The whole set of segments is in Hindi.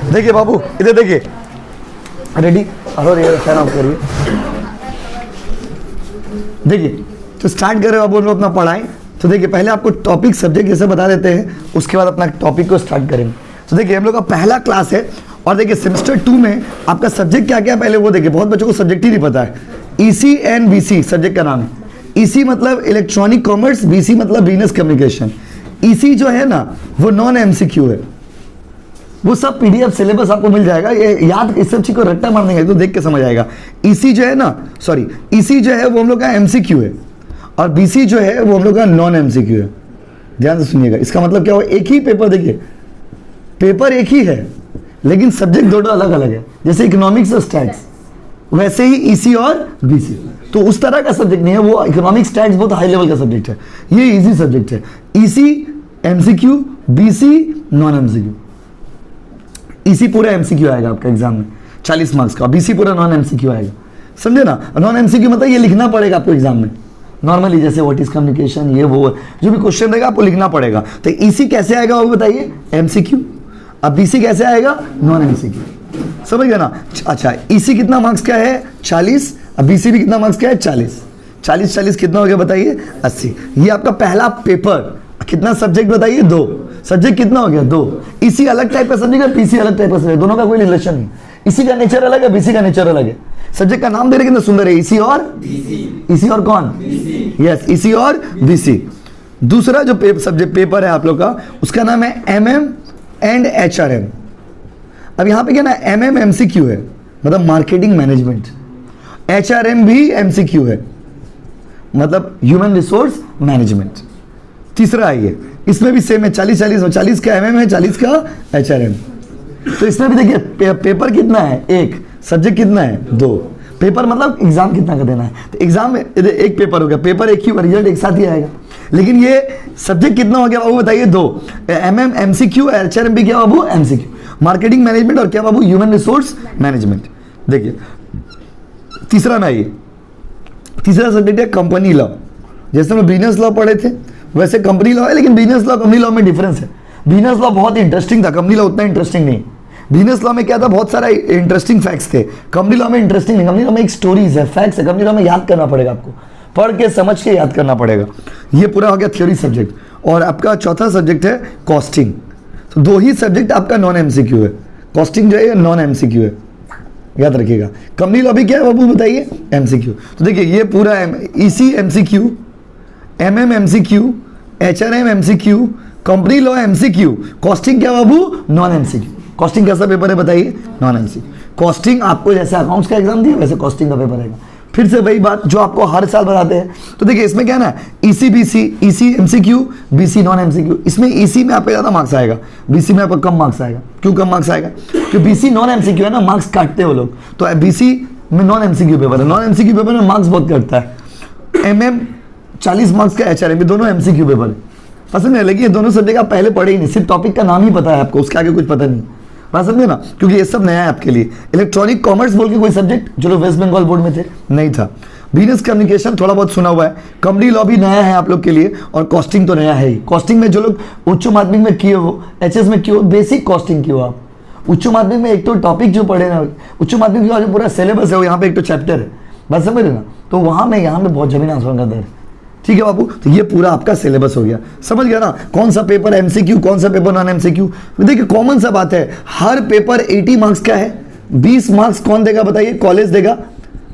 देखिए बाबू, इधर देखिए, रेडी, और ये फैन ऑफ करिए। देखिए तो स्टार्ट करें बाबू, हम लोग अपना पढ़ाएं। तो देखिए पहले आपको टॉपिक सब्जेक्ट जैसे बता देते हैं, उसके बाद अपना टॉपिक को स्टार्ट करेंगे। तो देखिए हम लोग का पहला क्लास है, और देखिए सेमेस्टर 2 में आपका सब्जेक्ट क्या क्या है पहले वो देखिए। बहुत बच्चों को सब्जेक्ट ही नहीं पता है। ईसी एंड बीसी सब्जेक्ट का नाम है। ईसी मतलब इलेक्ट्रॉनिक कॉमर्स, बीसी मतलब बिजनेस कम्युनिकेशन। ईसी जो है ना वो नॉन एमसीक्यू है, वो सब पीडीएफ सिलेबस आपको मिल जाएगा। ये याद, इस सब चीज को रट्टा मार देंगे तो देख के समझ आएगा। ईसी जो है ना, सॉरी, ईसी जो है वो हम लोग का एमसीक्यू है, और बीसी जो है वो हम लोग का नॉन एमसीक्यू है। ध्यान से सुनिएगा, इसका मतलब क्या हुआ, एक ही पेपर, देखिए पेपर एक ही है लेकिन सब्जेक्ट दोनों अलग अलग है। जैसे इकोनॉमिक्स और स्टैट्स, वैसे ही ईसी और बीसी तो उस तरह का सब्जेक्ट नहीं है। वो इकोनॉमिक्स स्टैट्स बहुत हाई लेवल का सब्जेक्ट है, ये इजी सब्जेक्ट है। EC MCQ, BC non MCQ. EC पूरा एमसीक्यू आएगा आपका एग्जाम में 40 मार्क्स का, बीसी पूरा नॉन एमसीक्यू आएगा, समझे ना। नॉन एमसीक्यू मतलब ये लिखना पड़ेगा आपको एग्जाम में नॉर्मली, जैसे व्हाट इज कम्युनिकेशन, ये वो जो भी क्वेश्चन रहेगा आपको लिखना पड़ेगा। तो ईसी कैसे आएगा वो बताइए, एमसीक्यू। अब बीसी कैसे आएगा, नॉन एमसीक्यू, समझ गया ना। अच्छा, ईसी कितना मार्क्स का है, 40। अब बीसी भी कितना मार्क्स का है, 40। 40 कितना हो गया बताइए, 80। ये आपका पहला पेपर। कितना सब्जेक्ट बताइए, 2 सब्जेक्ट कितना हो गया, 2। ईसी अलग टाइप का सब्जेक्ट है, बीसी अलग टाइप का सब्जेक्ट, दोनों का कोई रिलेशन नहीं। इसी का नेचर अलग है, बीसी का नेचर अलग है। सब्जेक्ट का नाम दे रहे कितना सुंदर है, ईसी और ईसी और कौन, यस, ईसी और बीसी। दूसरा जो सब्जेक्ट पेपर है आप लोग का, उसका नाम है एमएम एंड एचआरएम। अब यहां पे क्या ना, एमएम एमसीक्यू है, मतलब मार्केटिंग मैनेजमेंट। एचआरएम भी एमसीक्यू है, मतलब ह्यूमन रिसोर्स मैनेजमेंट। तीसरा है ये, इसमें भी सेम है, 40 का एमएम है, 40 का एचआरएम। तो इसमें भी देखिए पेपर कितना है, 1, सब्जेक्ट कितना है, 2। पेपर मतलब एग्जाम कितना का देना है, तो एग्जाम में एक पेपर हो गया, पेपर एक ही, रिजल्ट एक साथ ही आएगा। लेकिन ये सब्जेक्ट कितना हो गया बाबू बताइए, 2। एमएम एमसीक्यू, एचआरएम भी क्या बाबू, एमसीक्यू। मार्केटिंग मैनेजमेंट और क्या बाबू, ह्यूमन रिसोर्स मैनेजमेंट। देखिए तीसरा ना, ये तीसरा सब्जेक्ट है कंपनी लॉ। जैसे हम बिजनेस लॉ पढ़े थे वैसे कंपनी लॉ है, लेकिन बिजनेस लॉ कंपनी लॉ में डिफरेंस है। बिजनेस लॉ बहुत इंटरेस्टिंग था, कंपनी लॉ उतना इंटरेस्टिंग नहीं। बिजनेस लॉ में क्या था, बहुत सारा इंटरेस्टिंग फैक्ट्स थे। कंपनी लॉ में इंटरेस्टिंग नहीं, कंपनी लॉ में एक स्टोरीज है, फैक्ट्स है। कंपनी लॉ में याद करना पड़ेगा आपको, पढ़ के समझ के याद करना पड़ेगा। ये पूरा हो गया थ्योरी सब्जेक्ट। और आपका चौथा सब्जेक्ट है कॉस्टिंग। तो 2 ही सब्जेक्ट आपका नॉन एमसीक्यू है। कॉस्टिंग जो है नॉन एमसीक्यू है, याद रखिएगा। कंपनी लॉ भी क्या है बाबू बताइए, एमसीक्यू। तो देखिए ये पूरा EC MCQ, MM MCQ, HRM MCQ, company law MCQ, costing क्या बाबू, नॉन एमसीक्यू। कॉस्टिंग कैसा पेपर है बताइए, नॉन एमसीक्यू। कॉस्टिंग आपको जैसे अकाउंट्स का एग्जाम दिया वैसे कॉस्टिंग का पेपर रहेगा। फिर से वही बात जो आपको हर साल बताते हैं। तो देखिए इसमें क्या ना, EC BC, EC MCQ, BC non MCQ. इसमें ईसी में आपका ज्यादा मार्क्स आएगा, बीसी में आपका कम मार्क्स आएगा। क्यों कम मार्क्स आएगा, क्योंकि बीसी नॉन एमसीक्यू है ना, मार्क्स काटते हो लोग। तो बीसी में नॉन एमसीक्यू पेपर है, नॉन एमसीक्यू पेपर में मार्क्स बहुत कटता है। एमएम 40 मार्क्स का, एचआरएम भी, दोनों एमसीक्यू पेपर है। पसंद है, लेकिन ये दोनों सब्जेक्ट आप पहले पढ़े ही नहीं, सिर्फ टॉपिक का नाम ही पता है आपको, उसके आगे कुछ पता नहीं। बात समझे ना, क्योंकि ये सब नया है आपके लिए। इलेक्ट्रॉनिक कॉमर्स बोल के कोई सब्जेक्ट जो लोग वेस्ट बंगाल बोर्ड में थे नहीं था। बिजनेस कम्युनिकेशन थोड़ा बहुत सुना हुआ है। कंपनी लॉ भी नया है आप लोग के लिए, और कॉस्टिंग तो नया है ही। कॉस्टिंग में जो लोग उच्च माध्यमिक में किए हो, एचएस में किए हो, बेसिक कॉस्टिंग किए हो आप। उच्च माध्यमिक में एक तो टॉपिक जो पढ़े ना, उच्च माध्यमिक का जो पूरा सिलेबस है वो यहाँ पे एक तो चैप्टर है, बात समझ रहे ना। तो वहाँ में यहाँ पे बहुत जमीन आसमान का दर है, ठीक है बाबू। तो ये पूरा आपका सिलेबस हो गया, समझ गया ना, कौन सा पेपर एमसीक्यू, कौन सा पेपर नॉन एमसीक्यू। देखिए कॉमन सा बात है, हर पेपर 80 मार्क्स का है। 20 मार्क्स कौन देगा बताइए, कॉलेज देगा।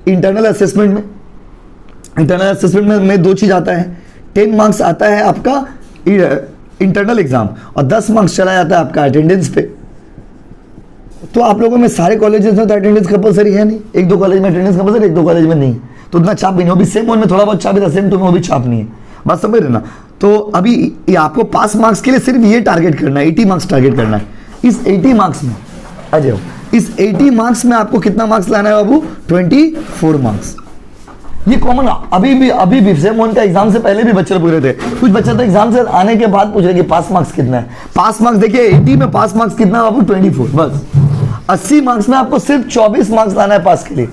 इंटरनल असेसमेंट में, इंटरनल असेसमेंट में 2 चीज आता है। 10 मार्क्स आता है आपका इंटरनल एग्जाम, और 10 मार्क्स चला जाता है आपका अटेंडेंस पे। तो आप लोगों में सारे कॉलेजेस में तो अटेंडेंस कंपलसरी है नहीं, 1-2 कॉलेज में अटेंडेंस कंपलसरी, 1-2 कॉलेज में नहीं, तो उतना छाप भी नहीं। वो भी सेम वन में थोड़ा बहुत छाप है, सेम टू में वो भी छाप नहीं है, बात समझ रहे ना। तो अभी ये आपको पास मार्क्स के लिए सिर्फ ये टारगेट करना है, 80 मार्क्स टारगेट करना है। इस 80 मार्क्स में आ जाओ, इस 80 मार्क्स में आपको कितना मार्क्स लाना है बाबू, 24 मार्क्स। ये कॉमन अभी भी सेम वन का एग्जाम से पहले भी बच्चे पूछ रहे थे। कुछ बच्चे तो एग्जाम से आने के बाद पूछ रहे कि पास मार्क्स कितना है। पास मार्क्स देखिए 80 में पास मार्क्स कितना बाबू, 24 बस। 80 मार्क्स में आपको सिर्फ 24 मार्क्स लाना है पास के लिए,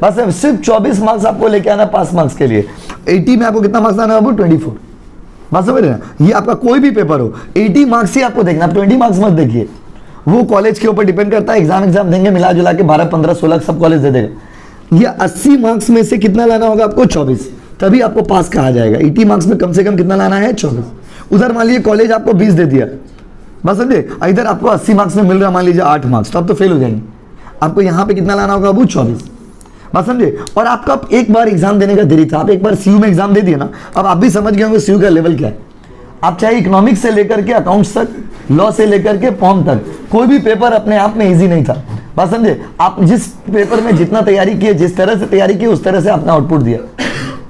बस सिर्फ 24 मार्क्स आपको लेके आना है पास मार्क्स के लिए। 80 में आपको कितना मार्क्स लाना है बाबू, 24। बस समझ रहे हैं, ये आपका कोई भी पेपर हो 80 मार्क्स ही आपको देखना, 20 मार्क्स मत देखिए। वो कॉलेज के ऊपर डिपेंड करता है, एग्जाम देंगे मिला जुला के 12, 15, 16 सब कॉलेज दे देगा। ये 80 मार्क्स में से कितना लाना होगा आपको? 24, तभी आपको पास कहा जाएगा। 80 मार्क्स में कम से कम कितना लाना है? 24। उधर मान लीजिए कॉलेज आपको 20 दे दिया, बस समझे, इधर आपको 80 मार्क्स में मिल रहा मान लीजिए 8 मार्क्स, तो आप तो फेल हो जाएंगे। आपको यहाँ पे कितना लाना होगा? अब 24, बात समझे। और आपका एक बार एग्जाम देने का देरी था, आप एक बार सीयू में एग्जाम दे दिए ना, अब आप भी समझ गए होंगे सीयू का लेवल क्या है। आप चाहे इकोनॉमिक्स से लेकर के अकाउंट्स तक, लॉ से लेकर के फॉर्म तक, कोई भी पेपर अपने आप में इजी नहीं था, बात समझे। आप जिस पेपर में जितना तैयारी किए, जिस तरह से तैयारी की, उस तरह से आपने आउटपुट दिया।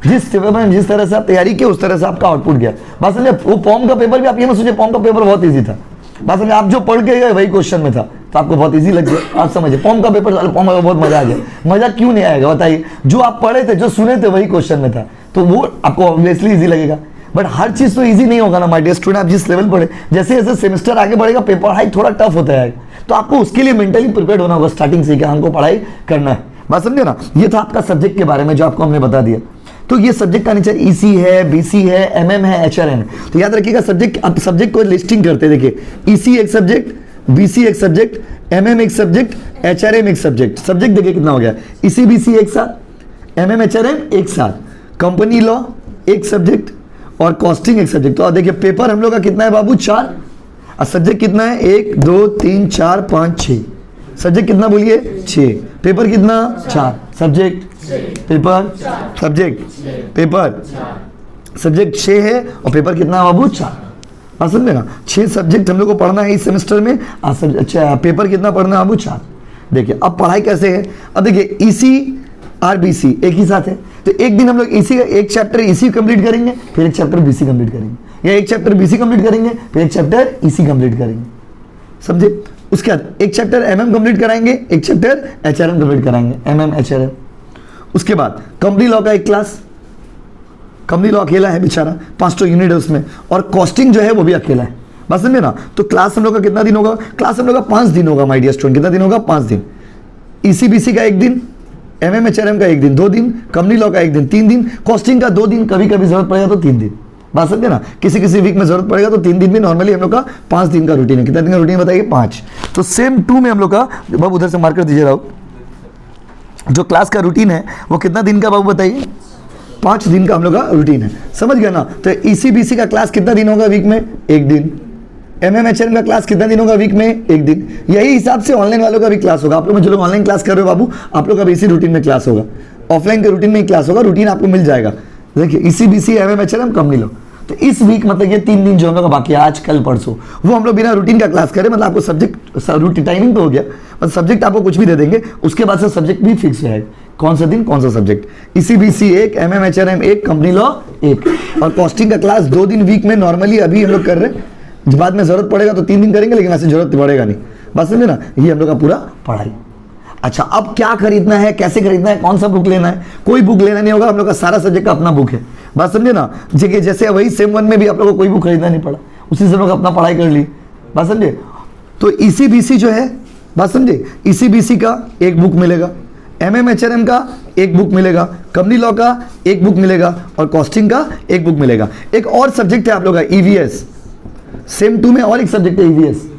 जिस पेपर में जिस तरह से आप तैयारी की, उस तरह से आपका आउटपुट गया, बात समझे। वो फॉर्म का पेपर भी आप ये मत सोचिए फॉर्म का पेपर बहुत ईजी था, बात समझे। आप जो पढ़ के गए वही क्वेश्चन में था, तो आपको बहुत इजी लग गया, आप समझे। फॉर्म का पेपर, फॉर्म का बहुत मजा आ गया। मजा क्यों नहीं आएगा बताइए? जो आप पढ़े थे, जो सुने थे, वही क्वेश्चन में था, तो वो आपको ऑब्वियसली इजी लगेगा। बट हर चीज तो इजी नहीं होगा ना माय डियर स्टूडेंट। आप जिस लेवल पढ़े, जैसे जैसे सेमेस्टर आगे बढ़ेगा, पेपर हाई थोड़ा टफ होता है, तो आपको उसके लिए मेंटली प्रिपेयर होना होगा स्टार्टिंग से कि हमको पढ़ाई करना है, बात समझे ना। ये था आपका सब्जेक्ट के बारे में जो आपको हमने बता दिया। तो ये सब्जेक्ट का नेचर ईसी है, बीसी है, एमएम है, एचआरएम है। तो याद रखिएगा सब्जेक्ट, आप सब्जेक्ट को लिस्टिंग करते देखिए, ईसी एक सब्जेक्ट, बीसी एक सब्जेक्ट, एमएम एक सब्जेक्ट, एचआरएम एक सब्जेक्ट। सब्जेक्ट देखिए कितना हो गया, ईसी बीसी एक साथ, एमएम एचआरएम एक साथ, कंपनी लॉ एक सब्जेक्ट और कॉस्टिंग एक सब्जेक्ट। तो आप देखिए पेपर हम लोग का कितना है बाबू? 4, और सब्जेक्ट कितना है? 1 2 3 4 5 6। सब्जेक्ट कितना बोलिए? 6। पेपर कितना? 4। Subject paper subject paper subject 6 है और पेपर कितना बाबू? 4। बात समझे ना। 6 सब्जेक्ट हम लोग को पढ़ना है इस सेमेस्टर में। अच्छा, पेपर कितना पढ़ना है बाबू? 4। देखिए अब पढ़ाई कैसे है। अब देखिए ईसी और बीसी एक ही साथ है, तो एक दिन हम लोग ईसी का एक चैप्टर ईसी कंप्लीट करेंगे, फिर एक चैप्टर बीसी कंप्लीट करेंगे, या एक चैप्टर बीसी कंप्लीट करेंगे, फिर एक चैप्टर ईसी कंप्लीट करेंगे, समझे। उसके बाद एक चैप्टर एमएम कंप्लीट कराएंगे, एक चैप्टर एचआरएम कंप्लीट कराएंगे, एमएम एचआरएम। उसके बाद कंपनी लॉ का एक क्लास, कंपनी लॉ अकेला है बेचारा, 500 यूनिट है उसमें, और कॉस्टिंग जो है वो भी अकेला है, बस समझे ना। तो क्लास हम लोग का कितना दिन होगा? क्लास हम लोग का 5 दिन होगा माय डियर स्टूडेंट। कितना दिन होगा? 5 दिन। ईसीबीसी का 1 दिन, एमएम एचआरएम का 1 दिन, 2 दिन, कंपनी लॉ का 1 दिन, 3 दिन, कॉस्टिंग का 2 दिन, कभी कभी जरूरत पड़ेगा तो 3 दिन, बात समझे ना। किसी किसी वीक में जरूरत पड़ेगा तो 3 दिन भी। नॉर्मली हम लोग का 5 दिन का रूटीन है। कितना दिन का रूटीन बताइए? 5। तो सेम 2 में हम लोग का, बाबू उधर से मार्कर दीजिए राहुल, जो क्लास का रूटीन है वो कितना दिन का बाबू बताइए? 5 दिन का हम लोग का रूटीन है, समझ गया ना। तो ईसीबीसी का क्लास कितना दिन होगा वीक में? 1 दिन। एमएम एचआरएम का क्लास कितना दिन होगा वीक में? 1 दिन। यही हिसाब से ऑनलाइन वालों का भी क्लास होगा। आप लोग जो लोग ऑनलाइन क्लास कर रहे हो बाबू, आप लोग का भी इसी रूटीन में क्लास होगा, ऑफलाइन के रूटीन में ही क्लास होगा। रूटीन आपको मिल जाएगा। देखिए ईसीबीसी, एमएम एचआरएम, कंपनी लॉ। तो इस वीक मतलब ये 3 दिन जो हम लोग का बाकी है, आज कल परसों, वो हम लोग बिना रूटीन का क्लास करें। मतलब आपको सब्जेक्ट रूटीन टाइमिंग तो हो गया, मतलब सब्जेक्ट आपको कुछ भी दे देंगे, उसके बाद से सब्जेक्ट भी फिक्स है, कौन सा दिन कौन सा subject. ECBC 1, MM HRM 1, company law 1, और कॉस्टिंग का क्लास 2 दिन वीक में नॉर्मली अभी हम लोग कर रहे हैं। बाद में जरूरत पड़ेगा तो 3 दिन करेंगे, लेकिन ऐसे जरूरत पड़ेगा नहीं, बस समझे ना। ये हम लोग का पूरा पढ़ाई। अच्छा, अब क्या खरीदना है, कैसे खरीदना है, कौन सा बुक लेना है? कोई बुक लेना नहीं होगा, हम लोग का सारा सब्जेक्ट का अपना बुक है, बात समझे ना। जैसे वही सेम 1 में भी आप लोग को कोई बुक खरीदना नहीं पड़ा, उसी से हम लोग अपना पढ़ाई कर ली, बात समझे। तो ईसीबीसी जो है, बात समझे, ईसीबीसी का 1 बुक मिलेगा, एमएम एचआरएम का 1 बुक मिलेगा, कंपनी लॉ का 1 बुक मिलेगा, और कॉस्टिंग का 1 बुक मिलेगा। एक और सब्जेक्ट है आप लोग का ईवीएस, सेम 2 में और एक सब्जेक्ट है ईवीएस।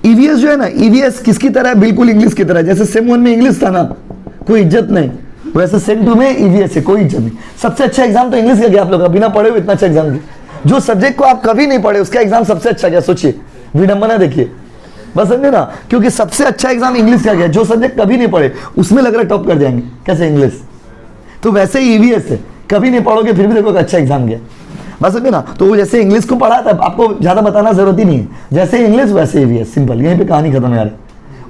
ईवीएस जो है ना, ईवीएस किसकी तरह है? बिल्कुल इंग्लिश की तरह। जैसे सेम 1 में इंग्लिश था ना, कोई इज्जत नहीं, वैसे सेम 2 में ईवीएस है, कोई इज्जत नहीं। सबसे अच्छा एग्जाम तो इंग्लिश का गया आप लोग का, बिना पढ़े हुए इतना अच्छा एग्जाम किया। जो सब्जेक्ट को आप कभी नहीं पढ़े उसका एग्जाम सबसे अच्छा गया, सोचिए, विडंबना देखिए, बस समझे ना। क्योंकि सबसे अच्छा एग्जाम इंग्लिश का गया, जो सब्जेक्ट कभी नहीं पढ़े उसमें लग रहा है टॉप कर जाएंगे, कैसे इंग्लिश। तो वैसे ही ईवीएस है, कभी नहीं पढ़ोगे फिर भी देखो अच्छा एग्जाम गया, बस समझे ना। तो वो जैसे इंग्लिश को पढ़ा था, आपको ज्यादा बताना जरूरत ही नहीं है, जैसे इंग्लिश वैसे ईवीएस, सिंपल, यहीं पे कहानी खत्म यार।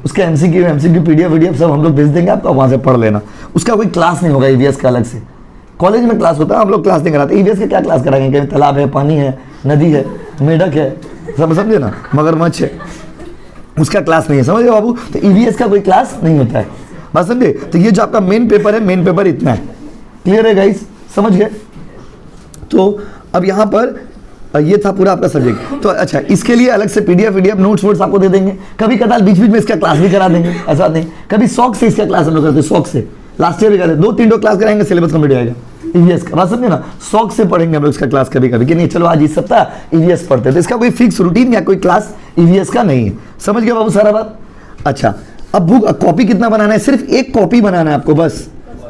उसके एमसीक्यू पीडीएफ सब हम लोग भेज देंगे आपको, वहां से पढ़ लेना। उसका कोई क्लास नहीं होगा ईवीएस का अलग से, कॉलेज में क्लास होता है, हम लोग क्लास नहीं कराते। ईवीएस का क्या क्लास कराएंगे? कहीं तालाब है, पानी है, नदी है, मेढक है, सब समझे ना, मगरमच्छ है, उसका क्लास नहीं है, समझ गए बाबू। तो ईवीएस का कोई क्लास नहीं होता है, बस समझे। तो ये जो आपका मेन पेपर है, मेन पेपर इतना है, क्लियर है गाइस, समझ गए। तो अब यहाँ पर ये था पूरा आपका सब्जेक्ट। तो अच्छा, इसके लिए अलग से पीडीएफ नोट्स आपको दे देंगे, कभी कदार बीच बीच में इसका क्लास भी करा देंगे, ऐसा नहीं। कभी शौक से इसका क्लास हम लोग करते हैं, शौक से। लास्ट ईयर भी करते 2-3 क्लास कराएंगे, सिलेबस कंप्लीट हो जाएगा, ईवीएस का, बात समझे ना, शौक से पढ़ेंगे हम लोग इसका क्लास कभी कभी कि नहीं चलो आज इस सप्ताह ईवीएस पढ़ते हैं, तो इसका कोई फिक्स रूटीन या कोई क्लास ईवीएस का नहीं है। समझ गए बाबू सारा बात? अच्छा, अब बुक कॉपी कितना बनाना है? सिर्फ एक कॉपी बनाना है आपको, बस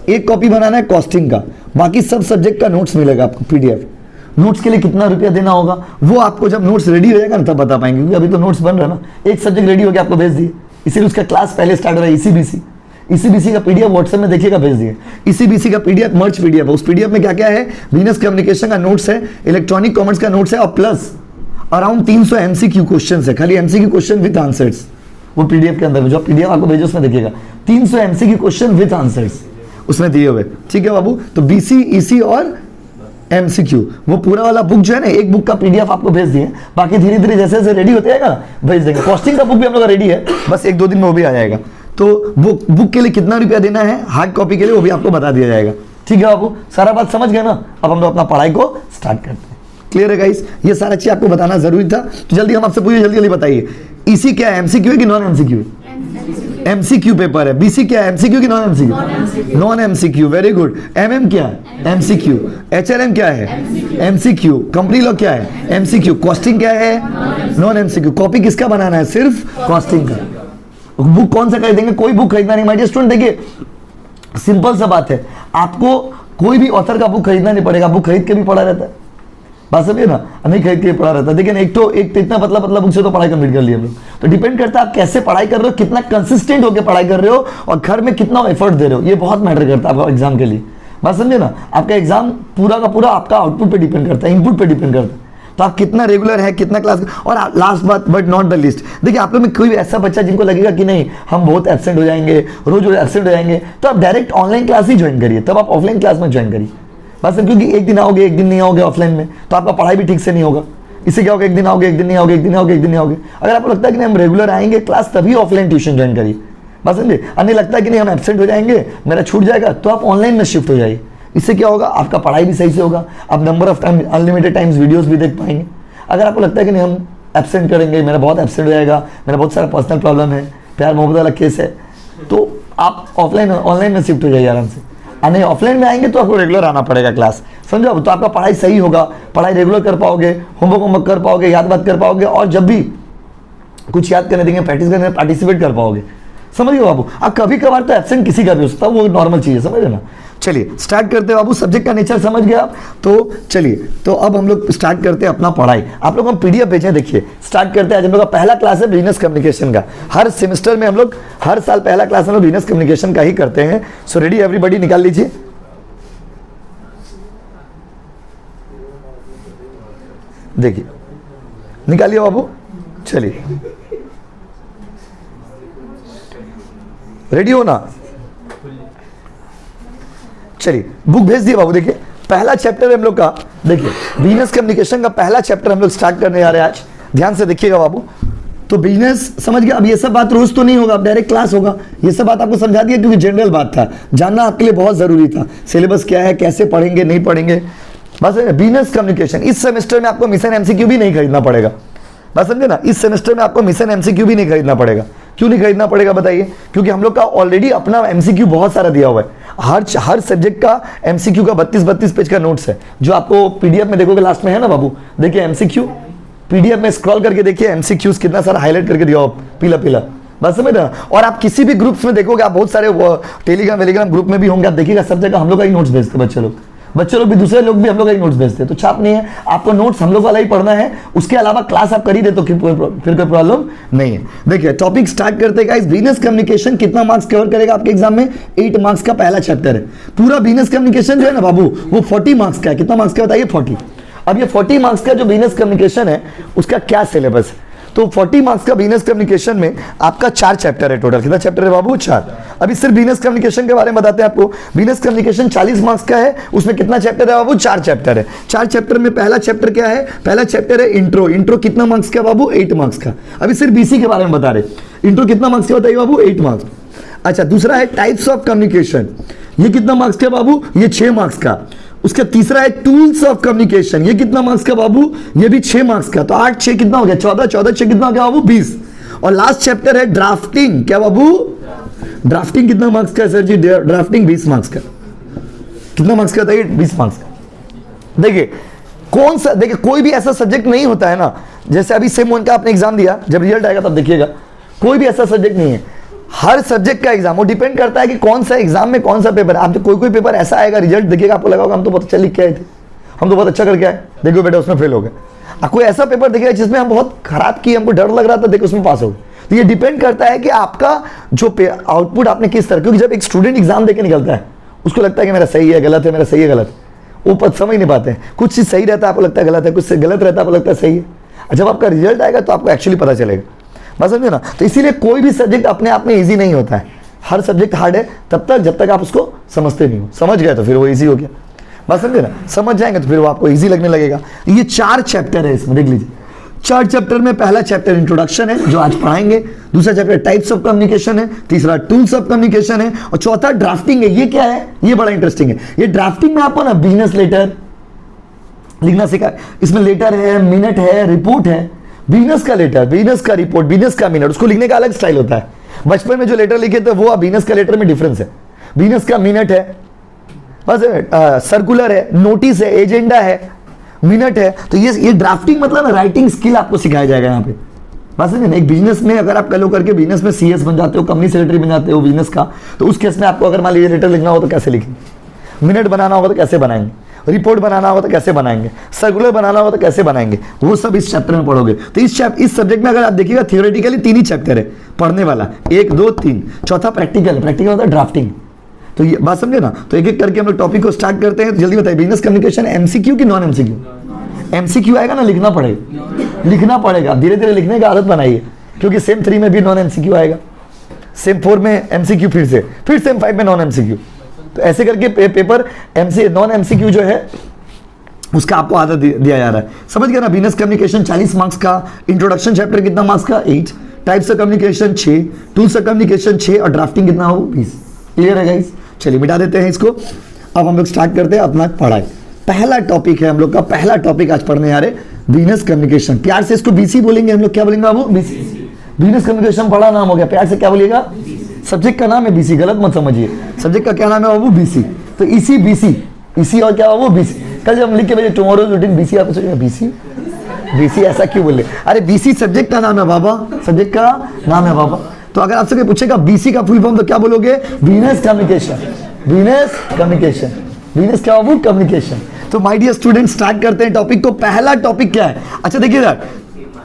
एक कॉपी बनाना है कॉस्टिंग का, बाकी सब सब्जेक्ट का नोट्स मिलेगा आपको पीडीएफ। नोट्स के लिए कितना रुपया देना होगा वो आपको जब नोट्स रेडी हो जाएगा ना तब बता पाएंगे, क्योंकि अभी तो नोट्स बन रहा है ना, एक सब्जेक्ट रेडी हो गया आपको भेज दिए, इसीलिए उसका क्लास पहले स्टार्ट हो रहा है। ईसीबीसी का पीडीएफ व्हाट्सएप में देखिएगा भेज दिए। ईसीबीसी का पीडीएफ मर्ज पीडीएफ है, उस पीडीएफ में क्या क्या है? बिजनेस कम्युनिकेशन का नोट्स है, इलेक्ट्रॉनिक कॉमर्स का नोट्स है और प्लस अराउंड 300 एमसीक्यू क्वेश्चन है, खाली एमसीक्यू क्वेश्चन विद आंसर्स। वो पीडीएफ के अंदर जो पीडीएफ आपको भेजो उसमें देखिएगा 300 एमसीक्यू क्वेश्चन विद आंसर्स उसमें दिए हुए। ठीक है बाबू, तो बीसी, ईसी और एमसीक्यू वो पूरा वाला बुक जो है ना, एक बुक का पीडीएफ आपको भेज दिए, बाकी धीरे धीरे जैसे जैसे रेडी होते जाएगा भेज देंगे। कॉस्टिंग का बुक भी हम लोग का रेडी है, बस 1-2 दिन में वो भी आ जाएगा। तो बुक के लिए कितना रुपया देना है हार्ड कॉपी के लिए वो भी आपको बता दिया जाएगा। ठीक है बाबू, सारा बात समझ गए ना? अब हम लोग अपना पढ़ाई को स्टार्ट करते हैं। क्लियर है गाइस? ये सारा चीज आपको बताना जरूरी था, तो जल्दी हम आपसे पूछिए, जल्दी जल्दी बताइए, ईसी क्या है? एमसीक्यू है कि नॉन एमसीक्यू? एमसीक्यू पेपर है। बीसी क्या है? एमसीक्यू कि non MCQ? Non MCQ, very good. MM क्या है? एमसीक्यू। एचआरएम क्या है? एमसीक्यू। कंपनी लॉ क्या है? एमसीक्यू। कॉस्टिंग क्या है? Non MCQ. कॉपी किसका बनाना है? सिर्फ कॉस्टिंग का। बुक कौन सा खरीदेंगे? कोई बुक खरीदना नहीं माय डियर स्टूडेंट। देखिए सिंपल सा बात है, आपको कोई भी ऑथर का बुक खरीदना नहीं पड़ेगा, बुक खरीद के भी पढ़ा रहता है, बात समझिए ना, नहीं खरीद के पढ़ा रहता है। लेकिन एक तो इतना पतला बुक से तो पढ़ाई कंप्लीट कर लिया हम लोग। तो डिपेंड करता है आप कैसे पढ़ाई कर रहे हो, कितना कंसिस्टेंट होकर पढ़ाई कर रहे हो और घर में कितना एफर्ट दे रहे हो, ये बहुत मैटर करता है आपका एग्जाम के लिए। बात समझे ना, आपका एग्जाम पूरा का पूरा आपका आउटपुट पे डिपेंड करता है, इनपुट पे डिपेंड करता है। तो आप कितना रेगुलर है, कितना क्लास। और लास्ट बात बट नॉट द लिस्ट, देखिए आप लोग में कोई ऐसा बच्चा जिनको लगेगा कि नहीं हम बहुत एब्सेंट हो जाएंगे, रोज एब्सेंट हो जाएंगे, तो आप डायरेक्ट ऑनलाइन क्लास ही ज्वाइन करिए, तब आप ऑफलाइन क्लास में ज्वाइन करिए। बस क्योंकि एक दिन आओगे एक दिन नहीं आओगे ऑफलाइन में, तो आपका पढ़ाई भी ठीक से नहीं होगा। इससे क्या होगा, एक दिन आओगे एक दिन नहीं आओगे, एक दिन आओगे एक दिन नहीं आओगे। अगर आपको लगता है कि नहीं हम रेगुलर आएंगे क्लास, तभी ऑफलाइन ट्यूशन ज्वाइन करिए। बस समझे, नहीं लगता है कि नहीं हम एब्सेंट हो जाएंगे, मेरा छूट जाएगा, तो आप ऑनलाइन में शिफ्ट हो जाइए। इससे क्या होगा, आपका पढ़ाई भी सही से होगा, आप number of time unlimited times videos भी देख पाएंगे। अगर आपको लगता है कि नहीं हम एब्सेंट करेंगे, मेरा बहुत एब्सेंट हो जाएगा, मेरा बहुत सारा पर्सनल प्रॉब्लम है, प्यार मोहब्बत वाला केस है, तो आप ऑनलाइन में शिफ्ट हो जाइए आराम से। नहीं ऑफलाइन में आएंगे तो आपको रेगुलर आना पड़ेगा क्लास, समझो। तो आपका पढ़ाई सही होगा, पढ़ाई रेगुलर कर पाओगे, होमवर्क कर पाओगे, याद बात कर पाओगे, और जब भी कुछ याद करने देंगे प्रैक्टिस करने पार्टिसिपेट कर पाओगे। समझ गए बाबू? अब कभी कभार तो एब्सेंट किसी का भी हो सकता है, वो नॉर्मल चीज़ है, समझ ना। चलिए स्टार्ट करते हैं बाबू, सब्जेक्ट का नेचर समझ गए आप? तो चलिए, तो अब हम लोग स्टार्ट करते हैं अपना पढ़ाई। आप लोग हम पीडीएफ भेजें, देखिए स्टार्ट करते हैं। आज हम लोग का पहला क्लास है बिजनेस कम्युनिकेशन का। हर सेमेस्टर में हम लोग हर साल पहला क्लास हम लोग बिजनेस कम्युनिकेशन का ही करते हैं। सो रेडी एवरीबॉडी, निकाल लीजिए, देखिए निकालिए बाबू। चलिए रेडी हो ना? चलिए बुक भेज दिए बाबू। देखिए पहला चैप्टर है हम लोग का, देखिए बिजनेस कम्युनिकेशन का पहला चैप्टर हम लोग स्टार्ट करने जा रहे हैं आज। ध्यान से देखिएगा बाबू। तो बिजनेस समझ गया। अब ये सब बात रोज तो नहीं होगा, अब डायरेक्ट क्लास होगा। ये सब बात आपको समझा दिया क्योंकि जनरल बात था, जानना आपके लिए बहुत जरूरी था। सिलेबस क्या है, कैसे पढ़ेंगे, नहीं पढ़ेंगे, बस। बिजनेस कम्युनिकेशन इस सेमेस्टर में आपको मिशन एमसीक्यू भी नहीं खरीदना पड़ेगा, बस समझे ना। इस सेमेस्टर में आपको मिशन एमसीक्यू भी नहीं खरीदना पड़ेगा। क्यों नहीं खरीदना पड़ेगा बताइए? क्योंकि हम लोग का ऑलरेडी अपना एमसीक्यू बहुत सारा दिया हुआ है। हर सब्जेक्ट का एमसीक्यू का 32 पेज का नोट्स है, जो आपको पीडीएफ में देखोगे लास्ट में है ना बाबू। देखिए एमसीक्यू पीडीएफ में स्क्रॉल करके देखिए, एमसीक्यूज कितना सारा हाईलाइट करके दिया हो, पीला पीला, बस समझ ना। और आप किसी भी ग्रुप्स में देखोगे, आप बहुत सारे टेलीग्राम ग्रुप में भी होंगे, आप देखिएगा सब जगह हम लोग का ही नोट्स भेजते हैं बच्चे लोग भी, दूसरे लोग भी हम लोग का ही नोट्स भेजते हैं। तो छाप नहीं है, आपको नोट्स हम लोग वाला ही पढ़ना है, उसके अलावा क्लास आप कर ही दे तो फिर कोई प्रॉब्लम नहीं है। देखिए टॉपिक स्टार्ट करते हैं। बिजनेस कम्युनिकेशन कितना मार्क्स कवर करेगा आपके एग्जाम में? 8 मार्क्स का पहला चैप्टर है। पूरा बिजनेस कम्युनिकेशन जो है ना बाबू, वो 40 मार्क्स का है। कितना मार्क्स का बताइए? 40। अब ये 40 मार्क्स का जो बिजनेस कम्युनिकेशन है, उसका क्या सिलेबस है? तो 40 मार्क्स का बिजनेस कम्युनिकेशन में आपका 4 चैप्टर है टोटल। कितना चैप्टर है बाबू? 4। अभी सिर्फ बिजनेस कम्युनिकेशन के बारे में बताते हैं आपको। बिजनेस कम्युनिकेशन 40 मार्क्स का है, उसमें कितना चैप्टर है बाबू? 4 चैप्टर है। 4 चैप्टर में पहला चैप्टर क्या है? पहला चैप्टर है इंट्रो। इंट्रो कितना मार्क्स का बाबू? 8 मार्क्स का। अभी सिर्फ बीसी के बारे में बता रहे। इंट्रो कितना मार्क्स का बताइए बाबू? 8 मार्क्स। अच्छा, दूसरा है टाइप्स ऑफ कम्युनिकेशन। ये कितना मार्क्स का बाबू? ये 6 मार्क्स का। उसका तीसरा है टूल्स ऑफ कम्युनिकेशन। ये कितना मार्क्स का बाबू? ये भी 6 मार्क्स का। तो 8 6 कितना हो गया? 14 14 6 कितना हो गया बाबू? 20। और लास्ट चैप्टर है ड्राफ्टिंग। क्या बाबू? ड्राफ्टिंग कितना मार्क्स का है सर जी? ड्राफ्टिंग 20 मार्क्स का। कितना मार्क्स का होता है? 20 मार्क्स का। देखिए कौन सा, देखिए कोई भी ऐसा सब्जेक्ट नहीं होता है ना, जैसे अभी सेम 1 का आपने एग्जाम दिया, जब रिजल्ट आएगा तब देखिएगा, कोई भी ऐसा सब्जेक्ट नहीं है। हर सब्जेक्ट का एग्जाम वो डिपेंड करता है कि कौन सा एग्जाम में कौन सा पेपर है। आप तो कोई पेपर ऐसा आएगा, रिजल्ट देखिएगा आपको लगा होगा हम तो बहुत अच्छा लिख के आए थे, हम तो बहुत अच्छा करके आए, देखो बेटा उसमें फेल हो गए। कोई ऐसा पेपर देखिएगा जिसमें हम बहुत खराब किए, हमको डर लग रहा था, देखो उसमें पास हो गए। तो ये डिपेंड करता है कि आपका जो आउटपुट आपने किस तरह, क्योंकि जब एक स्टूडेंट एग्जाम देके निकलता है उसको लगता है कि मेरा सही है गलत है, मेरा सही है गलत है, वो पद समझ नहीं पाते हैं। कुछ चीज़ सही रहता है आपको लगता है गलत है, कुछ गलत रहता है आपको लगता है सही है। जब आपका रिजल्ट आएगा तो आपको एक्चुअली पता चलेगा, बात समझे ना। तो इसीलिए कोई भी सब्जेक्ट अपने आप में ईजी नहीं होता है, हर सब्जेक्ट हार्ड है तब तक जब तक आप उसको समझते नहीं हो। समझ गए तो फिर वो ईजी हो गया, बात समझे ना। समझ जाएंगे तो फिर वो आपको ईजी लगने लगेगा। ये 4 चैप्टर है इसमें, देख लीजिए 4 चैप्टर में पहला चैप्टर इंट्रोडक्शन है जो आज पढ़ाएंगे, दूसरा चैप्टर टाइप्स ऑफ कम्युनिकेशन है, तीसरा टूल्स ऑफ कम्युनिकेशन है, और चौथा ड्राफ्टिंग है। ये क्या है? ये बड़ा इंटरेस्टिंग है। ये ड्राफ्टिंग में आपको ना बिजनेस लेटर लिखना सीखा, इसमें लेटर है, मिनट है, रिपोर्ट है। बिजनेस का लेटर, बिजनेस का रिपोर्ट, बिजनेस का मिनट, उसको लिखने का अलग स्टाइल होता है। बचपन में जो लेटर लिखे थे वो बिजनेस का लेटर में डिफरेंस है। बिजनेस का मिनट है, बस सर्कुलर है, नोटिस है, एजेंडा है, मिनट है। तो ये ड्राफ्टिंग मतलब राइटिंग स्किल आपको सिखाया जाएगा यहाँ पे, बस है ना। एक बिजनेस में अगर आप कल करके बिजनेस में सीएस बन जाते हो, कंपनी सेक्रेटरी बन जाते हो बिजनेस का, तो उस केस में आपको अगर मान लीजिए लेटर लिखना हो तो कैसे लिखेंगे, मिनट बनाना होगा तो कैसे बनाएंगे, रिपोर्ट बनाना होगा तो कैसे बनाएंगे, सर्कुलर बनाना होगा तो कैसे बनाएंगे, वो सब इस चैप्टर में पढ़ोगे। तो इस सब्जेक्ट में अगर आप देखिएगा थियोरेटिकली 3 ही चैप्टर है पढ़ने वाला, 1, 2, 3, चौथा प्रैक्टिकल है। प्रैक्टिकल होता है ड्राफ्टिंग। तो ये बात समझे ना। तो एक एक करके हम लोग टॉपिक को स्टार्ट करते हैं। तो जल्दी बताइए, बिजनेस कम्युनिकेशन एमसीक्यू की नॉन एमसीक्यू? एमसीक्यू आएगा ना, लिखना पड़ेगा, लिखना पड़ेगा, धीरे धीरे लिखने की आदत बनाइए, क्योंकि सेम 3 में भी नॉन एमसीक्यू आएगा, सेम 4 में एमसीक्यू, फिर सेम 5 में नॉन एमसीक्यू। तो ऐसे करके पेपर नॉन एमसीक्यू जो है उसका आपको आदत दिया जा रहा है। समझ गया ना। बिजनेस कम्युनिकेशन 40 मार्क्स का, इंट्रोडक्शन चैप्टर कितना मार्क्स का? 8, types of communication 6, tools of communication 6, और ड्राफ्टिंग कितना हो? 20। क्लियर है गाइस? चलिए मिटा देते हैं इसको। अब हम लोग स्टार्ट करते हैं अपना पढ़ाई। पहला टॉपिक है हम लोग का, पहला टॉपिक आज पढ़ने आ रहे बिजनेस कम्युनिकेशन। प्यार से इसको बीसी बोलेंगे हम लोग, क्या बोलेंगे बाबू? बीसी। बिजनेस कम्युनिकेशन बड़ा नाम हो गया, प्यार से क्या बोलिएगा? सब्जेक्ट का नाम है बीसी, गलत मत समझिए। सब्जेक्ट का क्या नाम है बाबू? बीसी। तो इसी बीसी, इसी और क्या बाबू? बीसी। कल जब हम लिख के भेजे टुमारो रूटीन बीसी, आप सोचेंगे बीसी, बीसी ऐसा क्यों बोले? अरे बीसी सब्जेक्ट का नाम है बाबा, सब्जेक्ट का नाम है बाबा। तो अगर आपसे कोई पूछेगा बीसी का फुल फॉर्म तो क्या बोलोगे? Business communication. Business communication, business क्या बाबू? कम्युनिकेशन। तो माय डियर स्टूडेंट स्टार्ट करते हैं टॉपिक को। पहला टॉपिक क्या है? अच्छा देखिए,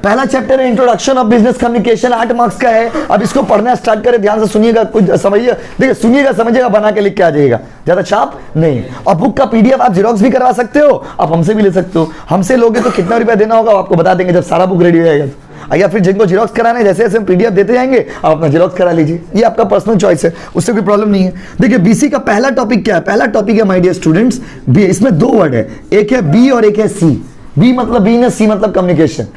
पहला चैप्टर है introduction of business communication, 8 marks का है। अब इसको पढ़ना स्टार्ट करें, ध्यान से सुनिएगा, कुछ समझिए, देखिए सुनिएगा समझिएगा, बना के लिख के आ जाइएगा, ज्यादा छाप नहीं। और बुक का पीडीएफ आप जेरॉक्स भी करवा सकते हो, आप हमसे भी ले सकते हो। हमसे लोगे तो कितना रुपया देना होगा आपको बता देंगे जब सारा बुक रेडी हो जाएगा। या फिर जिनको जेरॉक्स कराना है, जैसे जैसे हम पीडीएफ देते जाएंगे आप अपना जेरॉक्स करा लीजिए, ये आपका पर्सनल चॉइस है, उससे कोई प्रॉब्लम नहीं है। देखिए बीसी का पहला टॉपिक क्या है? पहला टॉपिक है माय डियर स्टूडेंट्स, इसमें 2 वर्ड है, एक है बी और एक है सी। बी मतलब बिजनेस, सी मतलब कम्युनिकेशन।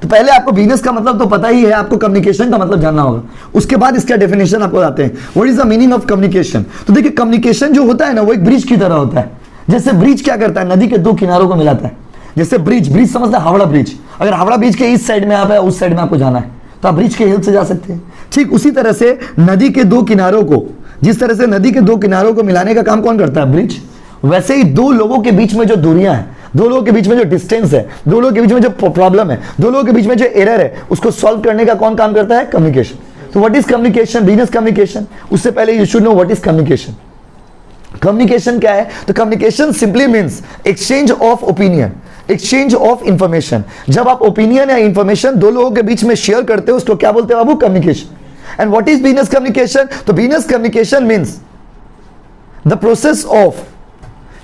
तो पहले आपको बिजनेस का मतलब तो पता ही है, आपको कम्युनिकेशन का मतलब जानना होगा, उसके बाद इसका डेफिनेशन आपको आते हैं। What is the meaning of communication? तो देखिए कम्युनिकेशन जो होता है ना, वो एक ब्रिज की तरह होता है। जैसे ब्रिज क्या करता है? नदी के 2 किनारों को मिलाता है। जैसे ब्रिज समझता है हावड़ा ब्रिज, अगर हावड़ा ब्रिज के इस साइड में आप है, उस साइड में आपको जाना है तो आप ब्रिज के हेल्प से जा सकते हैं। ठीक उसी तरह से नदी के 2 किनारों को, जिस तरह से नदी के 2 किनारों को मिलाने का काम कौन करता है? ब्रिज। वैसे ही 2 लोगों के बीच में जो दूरियां हैं, 2 लोगों के बीच में जो डिस्टेंस है, 2 लोगों के बीच में जो प्रॉब्लम है, 2 लोगों के बीच में जो एरर है, उसको सॉल्व करने का कौन काम करता है? कम्युनिकेशन। तो what is communication? Business communication. उससे पहले you should know what is communication. Communication क्या है? तो communication simply means exchange of opinion, exchange of information. जब आप ओपिनियन या इंफॉर्मेशन 2 लोगों के बीच में शेयर करते हो उसको क्या बोलते हैं बाबू? Communication. And what is business communication? तो business communication means the process of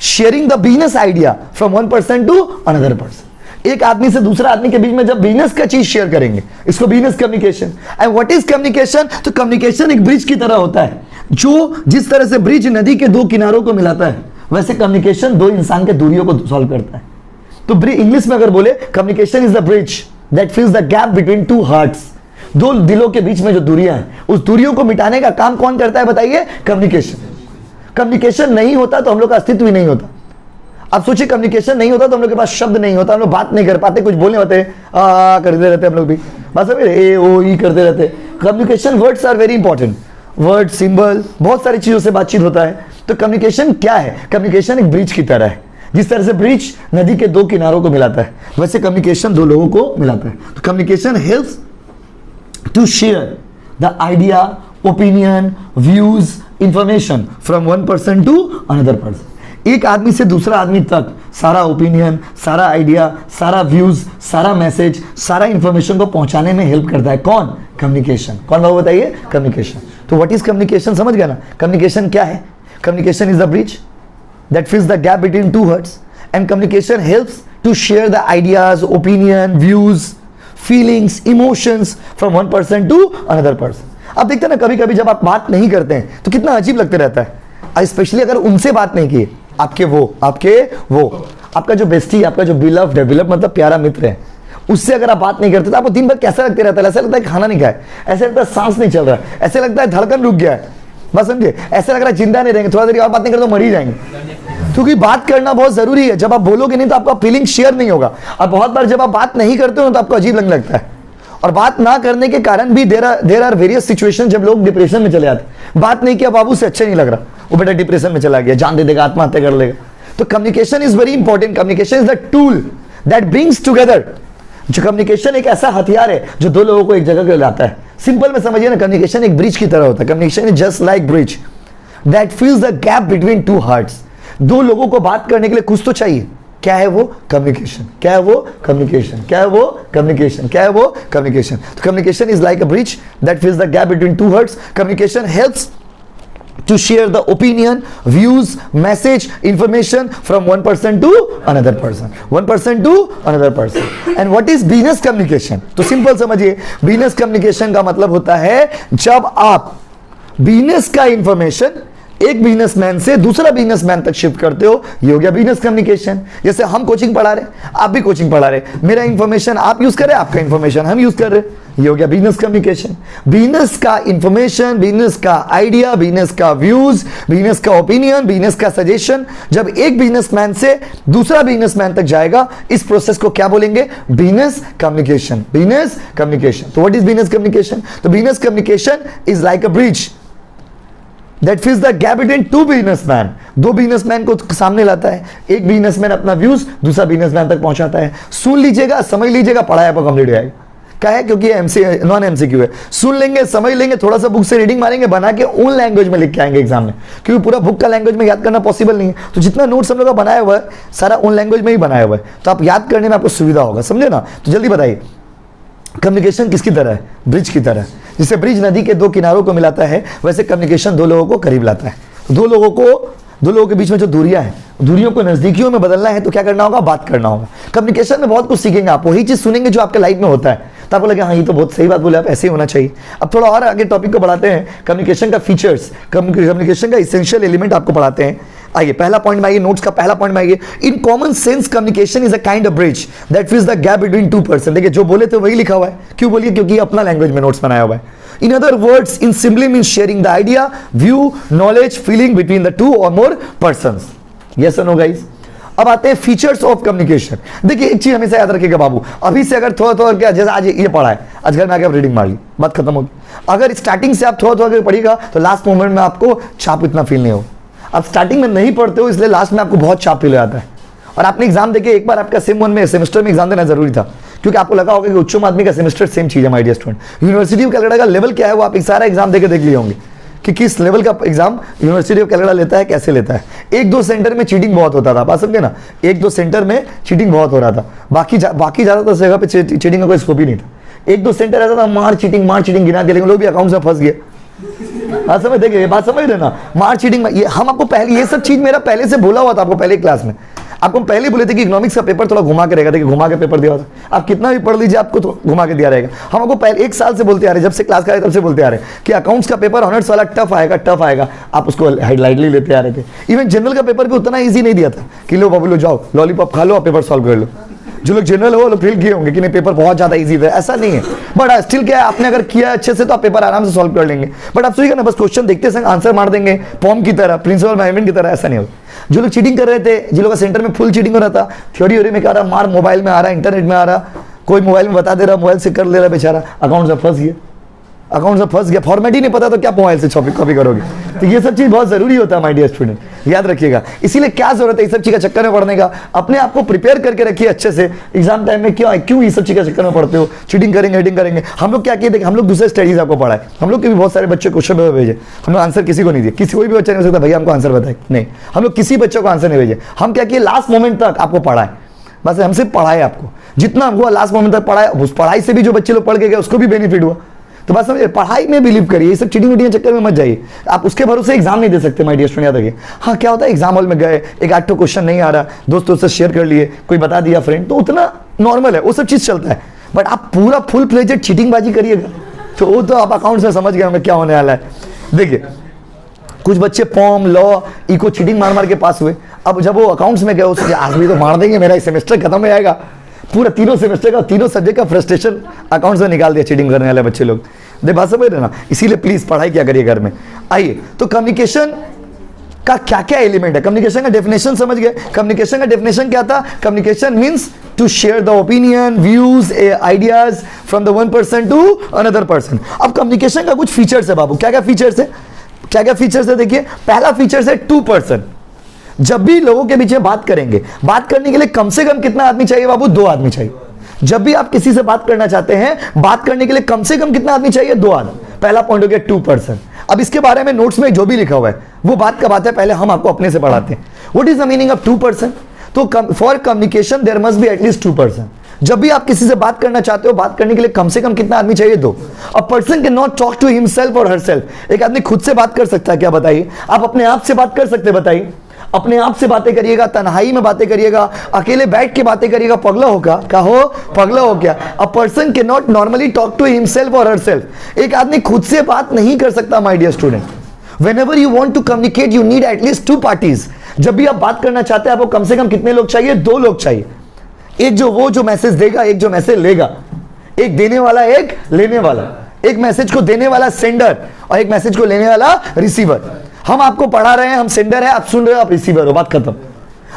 sharing the business idea from one person to another person. एक आदमी से दूसरा आदमी के बीच में जब बिजनेस का चीज शेयर करेंगे, इसको business communication. And what is communication? तो कम्युनिकेशन एक ब्रिज की तरह होता है, जो जिस तरह से ब्रिज नदी के 2 किनारों को मिलाता है, वैसे कम्युनिकेशन 2 इंसान के दूरियों को सॉल्व करता है। तो इंग्लिश में अगर बोले, communication is the bridge that फिल्स the gap between 2 hearts. 2 दिलों के बीच में जो दूरियां हैं, उस दूरियों को मिटाने का काम कौन करता है बताइए? कम्युनिकेशन। कम्युनिकेशन नहीं होता तो हम लोग का अस्तित्व ही नहीं होता। अब सोचिए कम्युनिकेशन नहीं होता तो हम लोग के पास शब्द नहीं होता, हम लोग बात नहीं कर पाते, कुछ बोलने होते करते रहते हम लोग भी, बस ए ओ ई करते रहते। Communication words are very important, word, symbol, बहुत सारी चीजों से बातचीत होता है। तो कम्युनिकेशन क्या है? कम्युनिकेशन एक ब्रिज की तरह है। जिस तरह से ब्रिज नदी के दो किनारों को मिलाता है, वैसे कम्युनिकेशन दो लोगों को मिलाता है। तो communication helps to share the idea, opinion, views, information from one person to another person. एक आदमी से दूसरा आदमी तक सारा ओपिनियन, सारा आइडिया, सारा व्यूज, सारा मैसेज, सारा इंफॉर्मेशन को पहुंचाने में हेल्प करता है। कौन? कम्युनिकेशन। कौन बाबू बताइए? कम्युनिकेशन। तो व्हाट इज कम्युनिकेशन? समझ गया ना? कम्युनिकेशन क्या है? Communication is the bridge that fills the gap between two hearts, and communication helps to share the ideas, opinion, views, feelings, emotions from one person to another person. अब देखते हैं ना, कभी कभी जब आप बात नहीं करते हैं तो कितना अजीब लगते रहता है, स्पेशली अगर उनसे बात नहीं की, आपके वो आपका जो बेस्टी, आपका जो बिलव्ड है, बिलव्ड मतलब प्यारा मित्र है, उससे अगर आप बात नहीं करते तो आपको दिन भर कैसा लगते रहता है? ऐसा लगता है खाना नहीं खाए, ऐसा लगता है सांस नहीं चल रहा है, ऐसा लगता है धड़कन रुक गया है, बस समझे, ऐसा लग रहा है जिंदा नहीं रहेंगे, थोड़ा देर और बात नहीं करते तो मर ही जाएंगे। क्योंकि बात करना बहुत जरूरी है। जब आप बोलोगे नहीं तो आपका फीलिंग शेयर नहीं होगा। और बहुत बार जब आप बात नहीं करते हो तो आपको अजीब लगने लगता है। और बात ना करने के कारण भी देर आर वेरियस सिचुएशन जब लोग डिप्रेशन में चले जाते। बात नहीं किया, बाबू से अच्छा नहीं लग रहा, वो बेटा डिप्रेशन में चला गया, जान दे देगा, आत्महत्या कर लेगा। तो communication is very important. Communication is the tool that brings together. जो कम्युनिकेशन एक ऐसा हथियार है जो दो लोगों को एक जगह पे लाता है। सिंपल में समझिए ना, कम्युनिकेशन एक ब्रिज की तरह होता है। Communication is just like bridge that फिल्स the gap between two hearts. दो लोगों को बात करने के लिए कुछ तो चाहिए। क्या है वो? कम्युनिकेशन। क्या है वो? कम्युनिकेशन। क्या है वो? कम्युनिकेशन। क्या है वो? कम्युनिकेशन। तो communication is like a bridge that फिल्स the gap between two hearts. Communication helps to share the opinion, views, message, information from one person to another person, one person to another person. And what is business communication? तो सिंपल समझिए, बिजनेस कम्युनिकेशन का मतलब होता है जब आप बिजनेस का इंफॉर्मेशन एक बिजनेसमैन से दूसरा बिजनेसमैन तक शिफ्ट करते हो, ये हो गया बिजनेस कम्युनिकेशन। जैसे हम कोचिंग पढ़ा रहे, आप भी कोचिंग पढ़ा रहे, मेरा इंफॉर्मेशन आप यूज कर रहे, आपका इंफॉर्मेशन हम यूज कर रहे, ये हो गया बिजनेस कम्युनिकेशन। बिजनेस का इंफॉर्मेशन, बिजनेस का आइडिया, बिजनेस का व्यूज, बिजनेस का ओपिनियन, बिजनेस का सजेशन जब एक बिजनेसमैन से दूसरा बिजनेसमैन तक जाएगा, इस प्रोसेस को क्या बोलेंगे? Business communication. Business communication. तो व्हाट इज बिजनेस कम्युनिकेशन? तो business communication is like a bridge that फिल्स the gap between two businessman. दो बिजनेसमैन को सामने लाता है, एक बिजनेसमैन अपना व्यूज दूसरा बिजनेसमैन तक पहुंचाता है। सुन लीजिएगा, समझ लीजिएगा, पढ़ाया पर कंप्लीट हो जाएगा। क्या है? क्योंकि ये नॉन एमसीक्यू है। सुन लेंगे, समझ लेंगे, थोड़ा सा बुक से रीडिंग मारेंगे, बना के उन लैंग्वेज में लिख के आएंगे एग्जाम में, क्योंकि पूरा बुक का लैंग्वेज में याद करना पॉसिबल नहीं है। तो जितना नोट्स हम लोग का बनाया हुआ है सारा उन लैंग्वेज में ही बनाया हुआ है, तो आप याद करने में आपको सुविधा होगा। समझे ना? तो जल्दी बताइए, कम्युनिकेशन किसकी तरह है? ब्रिज की तरह। जिसे ब्रिज नदी के दो किनारों को मिलाता है, वैसे कम्युनिकेशन दो लोगों को करीब लाता है। दो लोगों के बीच में जो दूरियां हैं, दूरियों को नजदीकियों में बदलना है तो क्या करना होगा? बात करना होगा। कम्युनिकेशन में बहुत कुछ सीखेंगे आप, वही चीज सुनेंगे जो आपके लाइफ में होता है, तो आपको लगे हाँ ये तो बहुत सही बात बोले आप, ऐसे ही होना चाहिए। अब थोड़ा और आगे टॉपिक को बढ़ाते हैं, कम्युनिकेशन का फीचर्स, कम्युनिकेशन का इसेंशियल एलिमेंट आपको पढ़ाते हैं। आइए पहला पॉइंट में आइए, नोट्स का पहला पॉइंट में आइए। In common sense communication is a kind of bridge that फिल्स the gap between two person. देखिए जो बोले थे वही लिखा हुआ है। क्यों बोलिए? क्योंकि अपना लैंग्वेज में नोट्स बनाया हुआ है। In other words, in simply means sharing the idea, view, knowledge, feeling between the two or more persons. Yes or no, guys? अब आते हैं फीचर्स ऑफ कम्युनिकेशन। देखिए एक चीज हमेशा याद रखिएगा बाबू, अभी से अगर थोड़ा क्या, जैसे आज ये पढ़ा है, आज घर में आके आप रीडिंग मार ली, बात खत्म होगी। अगर स्टार्टिंग से आप थोड़ा पढ़िएगा तो लास्ट मोमेंट में आपको छाप इतना फील नहीं हो। आप स्टार्टिंग में नहीं पढ़ते हो, इसलिए लास्ट में आपको बहुत छाप फील हो जाता है। और आपने एग्जाम देखे, एक बार आपका सेम 1 में सेमेस्टर में एग्जाम देना जरूरी था, क्योंकि आपको लगा होगा कि उच्च माध्यमिक का सेमेस्टर सेम चीज है। My dear student, university of Calcutta का लेवल क्या है वो आप एक सारा एग्जाम देके देख लिए होंगे कि किस लेवल का एग्जाम यूनिवर्सिटी ऑफ कलकत्ता लेता है, कैसे लेता है। 1-2 सेंटर में चीटिंग बहुत होता था, बात समझे ना? 1-2 सेंटर में चीटिंग बहुत हो रहा था, बाकी ज्यादातर जगह पे चीटिंग का कोई स्कोप ही नहीं था। 1-2 सेंटर ऐसा था मार चीटिंग गिना के, लेकिन लोग भी अकाउंट में फंस गए। बात समझ, देखिए बात समझ रहे ना, मार चीटिंग। ये हम आपको पहले, ये सब चीज मेरा पहले से बोला हुआ था आपको पहले क्लास में। आपको पहले बोले थे कि इकोनॉमिक्स का पेपर थोड़ा घुमा के रहेगा, देखिए घुमा के पेपर दिया होता, आप कितना भी पढ़ लीजिए आपको तो घुमा के दिया रहेगा। हम आपको पहले 1 साल से बोलते आ रहे, जब से क्लास का तब से बोलते आ रहे कि अकाउंट्स का पेपर ऑनर्स वाला टफ आएगा, आप उसको लाइटली लेते आ रहे थे। इवन जनरल का पेपर भी उतना ईजी नहीं दिया था कि लो बाबू लो जाओ लॉलीपॉप खा लो और पेपर सॉल्व कर लो। जो लोग जनरल हो लोग फील किए होंगे कि नहीं पेपर बहुत ज्यादा इजी था, ऐसा नहीं है। बट स्टिल क्या है, आपने अगर किया अच्छे से तो आप पेपर आराम से सॉल्व कर लेंगे। बट आप सोचिएगा ना, बस क्वेश्चन देखते संग आंसर मार देंगे फॉर्म की तरह, प्रिंसिपल मैनेजमेंट की तरह, ऐसा नहीं होगा। जो लोग चीटिंग कर रहे थे, जिन लोगों का सेंटर में फुल चीटिंग हो रहा था, थ्योरी में क्या आ रहा, मार मोबाइल में आ रहा, इंटरनेट में आ रहा, कोई मोबाइल में बता दे रहा, मोबाइल से कर ले रहा, बेचारा अकाउंट से फंस गया, फॉर्मेट ही नहीं पता तो क्या मोबाइल से कॉपी करोगे। तो ये सब चीज बहुत जरूरी होता है माय डियर स्टूडेंट, याद रखिएगा। इसीलिए क्या जरूरत है इस सब चीज का चक्कर में पढ़ने का, अपने आप को प्रिपेयर करके रखिए अच्छे से। एग्जाम टाइम में क्यों इस सब चीज का चक्कर में पढ़ते हो, चीटिंग करेंगे हेडिंग करेंगे। हम लोग क्या किए, देखिए हम लोग दूसरे स्टडीज आपको पढ़ाए, हम लोग के भी बहुत सारे बच्चे क्वेश्चन पेपर भेजे, हम लोग आंसर किसी को नहीं दिए, किसी कोई भी बच्चा नहीं हो सकता भैया हमको आंसर बताए, नहीं, हम लोग किसी बच्चे को आंसर नहीं भेजे। हम क्या किए, लास्ट मोमेंट तक आपको पढ़ाए, बस हम सिर्फ पढ़ाए आपको, जितना हुआ लास्ट मोमेंट तक पढ़ाया। उस पढ़ाई से भी जो बच्चे लोग पढ़ के गए उसको भी बेनिफिट हुआ। तो बस समझिए, पढ़ाई में बिलीव करिए, ये सब चीटिंग वीटिंग चक्कर में मत जाइए। आप उसके भरोसे एग्जाम नहीं दे सकते माय डियर स्टूडेंट, याद रखिए। हाँ क्या होता है, एग्जाम हॉल में गए, एक आठ तो क्वेश्चन नहीं आ रहा, दोस्तों से शेयर कर लिए, कोई बता दिया फ्रेंड, तो उतना नॉर्मल है, वो सब चीज चलता है। बट आप पूरा फुल फ्लेजेड चीटिंग बाजी करिएगा तो वो तो आप अकाउंट से समझ गए होंगे क्या होने वाला है। देखिए कुछ बच्चे फॉर्म, लॉ, इको चीटिंग मार मार के पास हुए। अब जब वो अकाउंट्स में गए, उसके आज भी तो मार देंगे, मेरा सेमेस्टर खत्म हो जाएगा, पूरा तीनों सेमेस्टर का तीनों सब्जेक्ट का फ्रस्ट्रेशन अकाउंट से निकाल दिया चीटिंग करने वाले बच्चे लोग। देख बात समझ रहे ना, इसीलिए प्लीज पढ़ाई क्या करिए घर में। आइए तो कम्युनिकेशन का क्या क्या एलिमेंट है, कम्युनिकेशन का डेफिनेशन समझ गए। कम्युनिकेशन का डेफिनेशन क्या था, communication means to share the opinion, views, ideas from the one person to another person. अब कम्युनिकेशन का कुछ फीचर्स है बाबू, क्या क्या फीचर्स है, क्या क्या फीचर्स है, देखिए पहला फीचर्स है टू पर्सन। जब भी लोगों के बीच में बात करेंगे, बात करने के लिए कम से कम कितना आदमी चाहिए बाबू, दो आदमी चाहिए। जब भी आप किसी से बात करना चाहते हैं, बात करने के लिए कम से कम कितना आदमी चाहिए, दो आदमी। पहला पॉइंट हो गया टू पर्सन। अब इसके बारे में नोट्स में जो भी लिखा हुआ है वो बात का बात है, पहले हम आपको अपने से पढ़ाते हैं। What is the meaning of two person, तो for communication there must be at least two person. जब भी आप किसी से बात करना चाहते हो, बात करने के लिए कम से कम कितना आदमी चाहिए, दो। A person can not talk to himself और हरसेल्फ। एक आदमी खुद से बात कर सकता है क्या, बताइए। आप अपने आप से बात कर सकते हैं, बताइए। अपने आप से बातें करिएगा, तन्हाई में बातें करिएगा, अकेले बैठ के बातें करिएगा, पगला होगा, क्या हो, पगला हो गया। A person can not normally talk to himself और हरसेल्फ। एक आदमी खुद से बात नहीं कर सकता my dear student. Whenever you want to communicate, you need at least two parties. जब भी आप बात करना चाहते हैं, आपको कम से कम कितने लोग चाहिए, दो लोग चाहिए। एक जो मैसेज देगा, एक जो मैसेज लेगा, एक देने वाला, एक लेने वाला, एक मैसेज को देने वाला सेंडर और एक मैसेज को लेने वाला रिसीवर। हम आपको पढ़ा रहे हैं, हम सेंडर है, आप सुन रहे हो, आप रिसीवर हो, बात खत्म।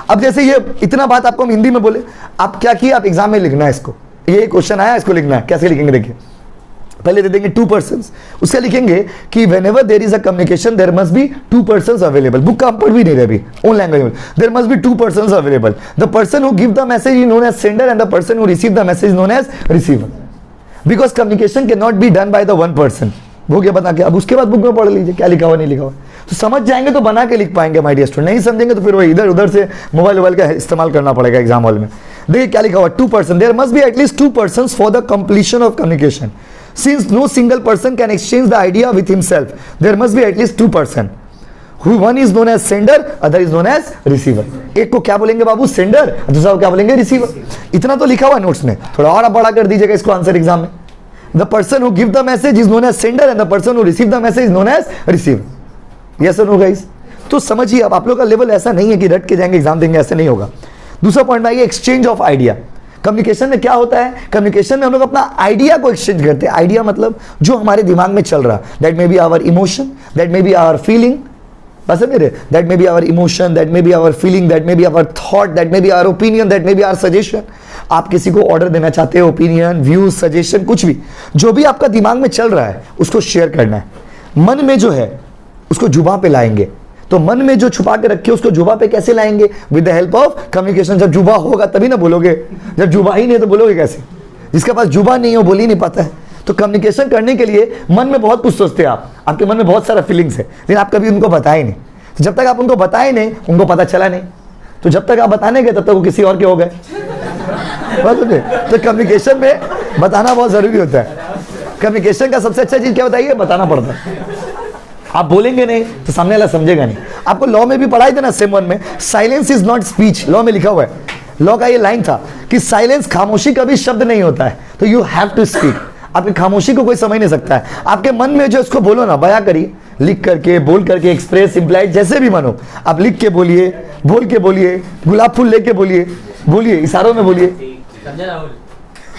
अब जैसे ये इतना बात आपको हम हिंदी में बोले, आप क्या किया, आप एग्जाम में लिखना है इसको, ये क्वेश्चन आया, इसको लिखना है। कैसे लिखेंगे, देखिए पहले दे देंगे टू पर्सन्स, उससे लिखेंगे कि whenever there is a communication there must be two persons available। Book का हम पढ़ भी नहीं रहे अभी, ओन लैंग्वेज में। there must be two persons available। the person who give the message is known as sender and the person who receive the message is known as receiver। because communication cannot be done by the one person। वो क्या बता के, अब उसके बाद बुक में पढ़ लीजिए क्या लिखा हुआ नहीं लिखा हुआ, तो समझ जाएंगे तो बना के लिख पाएंगे माय डियर स्टूडेंट। नहीं समझेंगे तो फिर वो इधर उधर से मोबाइल का इस्तेमाल करना पड़ेगा एग्जाम हॉल में। देखिए क्या लिखा हुआ, two person, there must be at least two persons for the completion of communication. Since no single person can exchange the idea with himself, there must be at least two person. Who one is known as sender, other is known as receiver। एक को क्या बोलेंगे बाबू, सेंडर, दूसरा को क्या बोलेंगे, रिसीवर। इतना तो लिखा हुआ नोट्स में, थोड़ा और आप बड़ा कर दीजिएगा इसको आंसर एग्जाम में। The person who give the message is known as sender and the person who receive the message is known as receiver। Yes or no guys? तो समझिए, अब आप लोग का लेवल ऐसा नहीं है कि रट के जाएंगे एग्जाम देंगे, ऐसे नहीं होगा। दूसरा पॉइंट में आइए, एक्सचेंज ऑफ आइडिया। कम्युनिकेशन में क्या होता है, कम्युनिकेशन में हम लोग अपना आइडिया को एक्सचेंज करते हैं। आइडिया मतलब जो हमारे दिमाग में चल रहा, that may be our emotion, that may be our feeling, बस मेरे, that may be our emotion, that may be our feeling, that may be our thought, that may be our opinion, that may be our suggestion. आप किसी को ऑर्डर देना चाहते हो, ओपिनियन, व्यूज, सजेशन, कुछ भी, जो भी आपका दिमाग में चल रहा है उसको शेयर करना है। मन में जो है उसको जुबान पे लाएंगे, तो मन में जो छुपा के रखे उसको जुबा पे कैसे लाएंगे, with the help of communication. जब जुबा होगा तभी ना बोलोगे, जब जुबा ही नहीं तो बोलोगे कैसे। जिसके पास जुबा नहीं हो, बोल ही नहीं पाता है। तो कम्युनिकेशन करने के लिए मन में बहुत कुछ सोचते हैं आप, आपके मन में बहुत सारा फीलिंग्स है, लेकिन आप कभी उनको बताए नहीं। तो जब तक आप उनको बताए नहीं, उनको पता चला नहीं, तो जब तक आप बताने गए तब तक वो किसी और के हो गए। तो कम्युनिकेशन में बताना बहुत जरूरी होता है। कम्युनिकेशन का सबसे अच्छा चीज क्या बताइए, बताना पड़ता है। आप बोलेंगे नहीं तो सामने वाला समझेगा नहीं। आपको लॉ में भी पढ़ाई थे ना, सेम वन में, silence is not speech. Law में लिखा हुआ है, लॉ का ये लाइन था कि साइलेंस, खामोशी कभी शब्द नहीं होता है, तो यू हैव टू स्पीक। आपकी खामोशी को कोई समझ नहीं सकता है। आपके मन में जो उसको बोलो ना, बयां करिए, लिख करके, बोल करके, एक्सप्रेस, इम्प्लाइड, जैसे भी मन हो, आप लिख के बोलिए, बोल के बोलिए, गुलाब फूल लेके बोलिए, बोलिए, इशारों में बोलिए।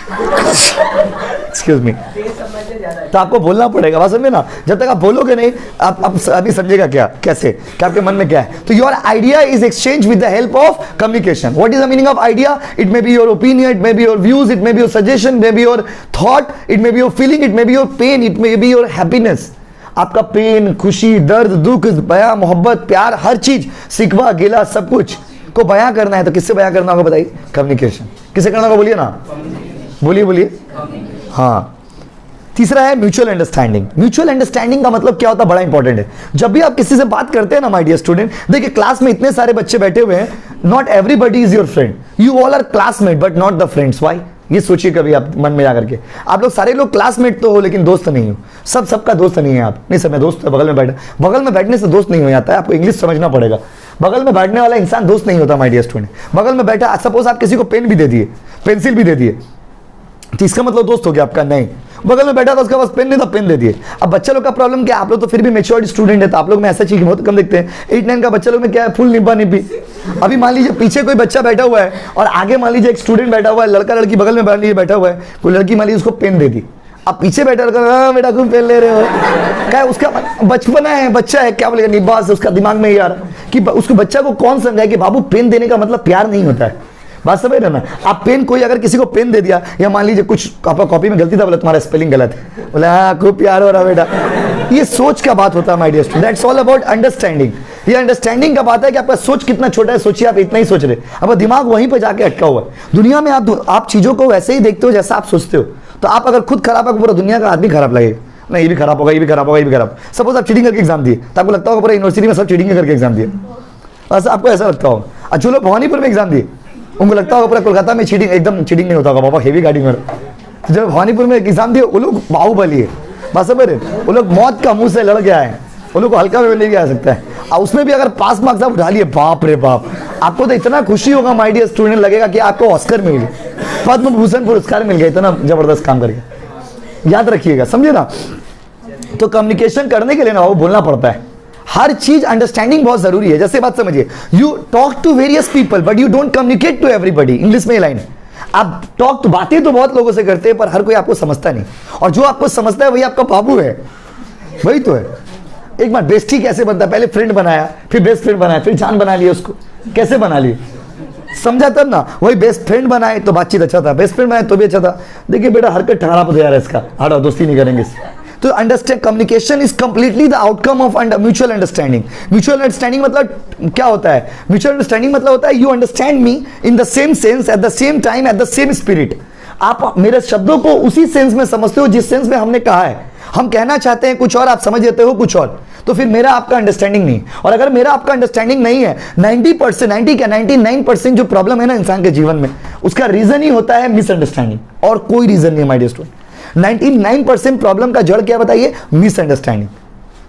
एक्सक्यूज मी, तो आपको बोलना पड़ेगा, बात समझे ना। जब तक आप बोलोगे नहीं, आप अभी समझेगा क्या, कैसे, क्या आपके मन में क्या है। तो your idea is exchange with the help of communication. What is the meaning of idea, it may be your opinion, it may be your views, it may be your suggestion, may be your thought, it may be your feeling, it may be your pain, it may be your happiness. आपका पेन, खुशी, दर्द, दुख, बयां, मोहब्बत, प्यार, हर चीज, सिकवा, गिला, सब कुछ को बयां करना है तो किससे बयां करना होगा बताइए? कम्युनिकेशन। किससे करना होगा? बोलिए ना, बोलिए बोलिए। हाँ, तीसरा है म्यूचुअल अंडरस्टैंडिंग। म्यूचुअल अंडरस्टैंडिंग का मतलब क्या होता है? बड़ा इंपॉर्टेंट है। जब भी आप किसी से बात करते हैं ना माय डियर स्टूडेंट, देखिए क्लास में इतने सारे बच्चे बैठे हुए हैं, not everybody is your friend, you all are classmate but not the friends. Why? ये सोचिए कभी आप मन में जाकर के, आप लोग सारे लोग क्लासमेट तो हो लेकिन दोस्त नहीं हो। सबका दोस्त नहीं है आप। नहीं सर मैं दोस्त है, बगल में बैठा। बगल में बैठने से दोस्त नहीं हो जाता है, आपको इंग्लिश समझना पड़ेगा। बगल में बैठने वाला इंसान दोस्त नहीं होता माय डियर स्टूडेंट। बगल में बैठा, सपोज आप किसी को पेन भी दे दिए, पेंसिल भी दे दिए, तो इसका मतलब दोस्त हो गया आपका? नहीं। बगल में बैठा था, उसके पास पेन नहीं था, पेन दे दिए। अब बच्चा लोग का प्रॉब्लम क्या है? आप लोग तो फिर भी मैच्योर्ड स्टूडेंट है, तो आप लोग में ऐसा चीज बहुत कम देखते हैं। 8-9 का बच्चा लोग में क्या है? फुल निब्बा निब्बी। अभी मान लीजिए पीछे कोई बच्चा बैठा हुआ है और आगे मान लीजिए एक स्टूडेंट बैठा हुआ है, लड़का लड़की बगल में मान लीजिए बैठा हुआ है, कोई लड़की मान लीजिए उसको पेन दे दी। अब पीछे बैठा हाँ बेटा तुम पेन ले रहे हो, क्या उसका बचपना है, बच्चा है, क्या बोलेगा? निब्बा से उसका दिमाग में ये आ रहा कि उसको बच्चा को कौन समझाए कि बाबू पेन देने का मतलब प्यार नहीं होता है। बात समझ रहे ना? आप पेन, कोई अगर किसी को पेन दे दिया या मान लीजिए कुछ आपका कॉपी में गलती था, बोला तुम्हारा स्पेलिंग गलत है, बोला हाँ खूब प्यार हो रहा बेटा। ये सोच का बात होता है my dear student. That's all about understanding. ये अंडरस्टैंडिंग का बात है कि आपका सोच कितना छोटा है। सोचिए आप इतना ही सोच रहे, अब दिमाग वहीं पर जाके अटका हुआ है। दुनिया में आप चीजों को वैसे ही देखते हो जैसा आप सोचते हो। तो आप अगर खुद खराब है, पूरा दुनिया का आदमी खराब लगेगा। नहीं ये भी खराब होगा, ये भी खराब होगा, ये भी खराब। सपोज आप चीटिंग करके एग्जाम दिए तो आपको लगता होगा पूरा यूनिवर्सिटी में सब चीटिंग करके एग्जाम दिए, ऐसा आपको ऐसा लगता होगा। और जो लोग भवानीपुर में एग्जाम दिए उनको लगता होगा पूरा कोलकाता में चीटिंग, एकदम चीटिंग नहीं होता होगा, बाबा हेवी गाड़ी में। तो जब भवानीपुर में एग्जाम दिए वो लोग बाहुबली है, बस समझ रहे, वो लोग मौत का मुंह से लड़ के आए, वो लोग को हल्का में नहीं आ सकता है। और उसमें भी अगर पास मार्क्स आप उठा लिए, बाप रे बाप, आपको तो इतना खुशी होगा माय डियर स्टूडेंट, लगेगा कि आपको ऑस्कर मिल गया, पद्म भूषण पुरस्कार मिल गया, इतना जबरदस्त काम करके। याद रखिएगा, समझे ना? तो कम्युनिकेशन करने के लिए ना वो बोलना पड़ता है। हर चीज अंडरस्टैंडिंग बहुत जरूरी है। जैसे बात समझिए, you talk to various people but you don't communicate to everybody. English में ये लाइन है, आप टॉक तो बातें तो बहुत लोगों से करते हैं पर हर कोई आपको समझता नहीं, और जो आपको समझता है वही आपका बाबू है, वही तो है। एक बार बेस्टी कैसे बनता है? पहले फ्रेंड बनाया, फिर बेस्ट फ्रेंड बनाया, फिर जान बना लिया उसको। कैसे बना लिए? समझा तब ना। वही बेस्ट फ्रेंड बनाए तो बातचीत अच्छा था, बेस्ट फ्रेंड बनाए तो भी अच्छा था। देखिए बेटा हरकत ठहरा तो यार इसका, हटाओ दोस्ती नहीं करेंगे। तो understand, communication is completely the outcome of mutual understanding. Mutual understanding मतलब क्या होता है? म्यूचुअल अंडरस्टैंडिंग मतलब होता है you understand me in the same sense at the same time at the same spirit. आप मेरे शब्दों को उसी सेंस में समझते हो जिस सेंस में हमने कहा है। हम कहना चाहते हैं कुछ और, आप समझ लेते हो कुछ और, तो फिर मेरा आपका अंडरस्टैंडिंग नहीं। और अगर मेरा आपका अंडरस्टैंडिंग नहीं है, 90%, 90 क्या 99% जो प्रॉब्लम है ना इंसान के जीवन में, उसका रीजन ही होता है मिसअंडरस्टैंडिंग, और कोई रीजन नहीं है माय डियर स्टूडेंट। 99% प्रॉब्लम का जड़ क्या बताइए? मिसअंडरस्टैंडिंग।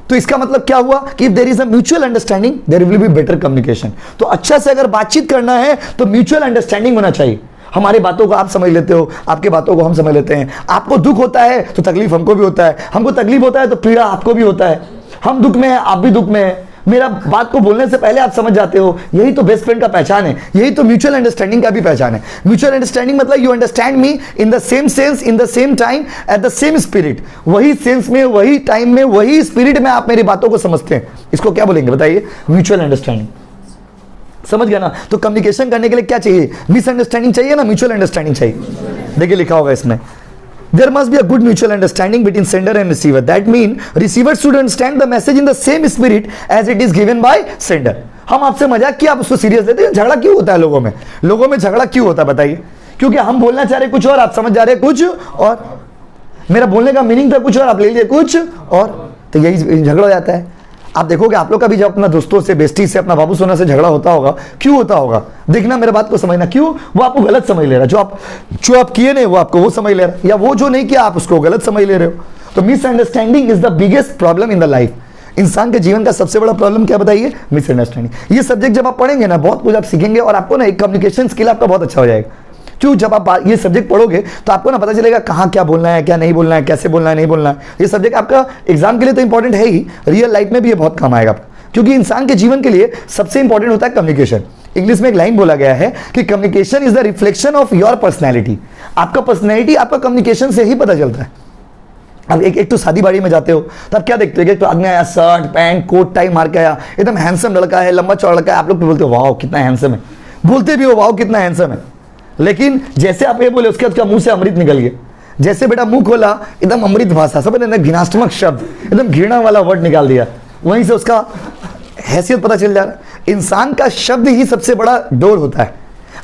तो इसका मतलब क्या हुआ कि if there is a mutual understanding there will be better communication. तो अच्छा से अगर बातचीत करना है तो म्यूचुअल अंडरस्टैंडिंग होना चाहिए। हमारी बातों को आप समझ लेते हो, आपके बातों को हम समझ लेते हैं। आपको दुख होता है तो तकलीफ हमको भी होता है, हमको तकलीफ होता है तो पीड़ा आपको भी होता है। हम दुख में हैं, आप भी दुख में हैं। मेरा बात को बोलने से पहले आप समझ जाते हो। यही तो बेस्ट फ्रेंड का पहचान है, यही तो म्यूचुअल अंडरस्टैंडिंग का भी पहचान है। म्यूचुअल अंडरस्टैंडिंग मतलब you understand me in the same sense, in the same time, at the same spirit. वही सेंस में, वही टाइम में, वही स्पिरिट में आप मेरी बातों को समझते हैं। इसको क्या बोलेंगे बताइए? Mutual understanding. समझ गया ना? तो कम्युनिकेशन करने के लिए क्या चाहिए? मिसअंडरस्टैंडिंग चाहिए ना, म्यूचुअल अंडरस्टैंडिंग चाहिए। देखिए लिखा होगा इसमें, there must be a good mutual understanding between sender and receiver. That means receiver should understand the message in the same spirit as it is given by sender. हम आपसे मजाक किया, आप उसको सीरियस लेते हैं। झगड़ा क्यों होता है लोगों में? लोगों में झगड़ा क्यों होता है बताइए? क्योंकि हम बोलना चाह रहे कुछ और, आप समझ जा रहे कुछ और। मेरा बोलने का मीनिंग था कुछ और, आप ले लीजिए कुछ और, तो यही झगड़ा हो जाता है। आप देखोगे आप लोग का भी जब अपना दोस्तों से, बेस्टी से, अपना बाबू सोना से झगड़ा होता होगा, क्यों होता होगा? देखना, मेरे बात को समझना। क्यों? वो आपको गलत समझ ले रहा है। जो आप किए नहीं वो आपको वो समझ ले रहा है, या वो जो नहीं किया आप उसको गलत समझ ले रहे हो। तो misunderstanding is the biggest problem in the life. इंसान के जीवन का सबसे बड़ा प्रॉब्लम क्या बताइए? मिसअंडरस्टैंडिंग। ये सब्जेक्ट जब आप पढ़ेंगे ना, बहुत कुछ आप सीखेंगे और आपको ना एक कम्युनिकेशन स्किल आपका बहुत अच्छा हो जाएगा। क्यों? जब आप ये सब्जेक्ट पढ़ोगे तो आपको ना पता चलेगा कहाँ क्या बोलना है, क्या नहीं बोलना है, कैसे बोलना है, नहीं बोलना है। ये सब्जेक्ट आपका एग्जाम के लिए तो इंपॉर्टेंट है ही, रियल लाइफ में भी ये बहुत काम आएगा आपका, क्योंकि इंसान के जीवन के लिए सबसे इंपॉर्टेंट होता है कम्युनिकेशन। इंग्लिश में एक लाइन बोला गया है कि communication is the reflection of your personality. आपका पर्सनैलिटी आपका कम्युनिकेशन से ही पता चलता है। अब एक तो शादी बाड़ी में जाते हो तो आप क्या देखते हो? एक तो आदमी आया, शर्ट पैंट कोट टाई मार के आया, एकदम हैंडसम लड़का है, लंबा चौड़ा लड़का है, आप लोग बोलते हो वाह कितना हैंडसम है, बोलते भी हो वाह कितना हैंडसम है। लेकिन जैसे आप ये बोले उसके बाद मुंह से अमृत निकल गया। जैसे बेटा मुंह खोला एकदम अमृत भाषा, सब ने घृणात्मक शब्द, एकदम घृणा वाला वर्ड निकाल दिया, वहीं से उसका हैसियत पता चल जा रहा है। इंसान का शब्द ही सबसे बड़ा डोर होता है।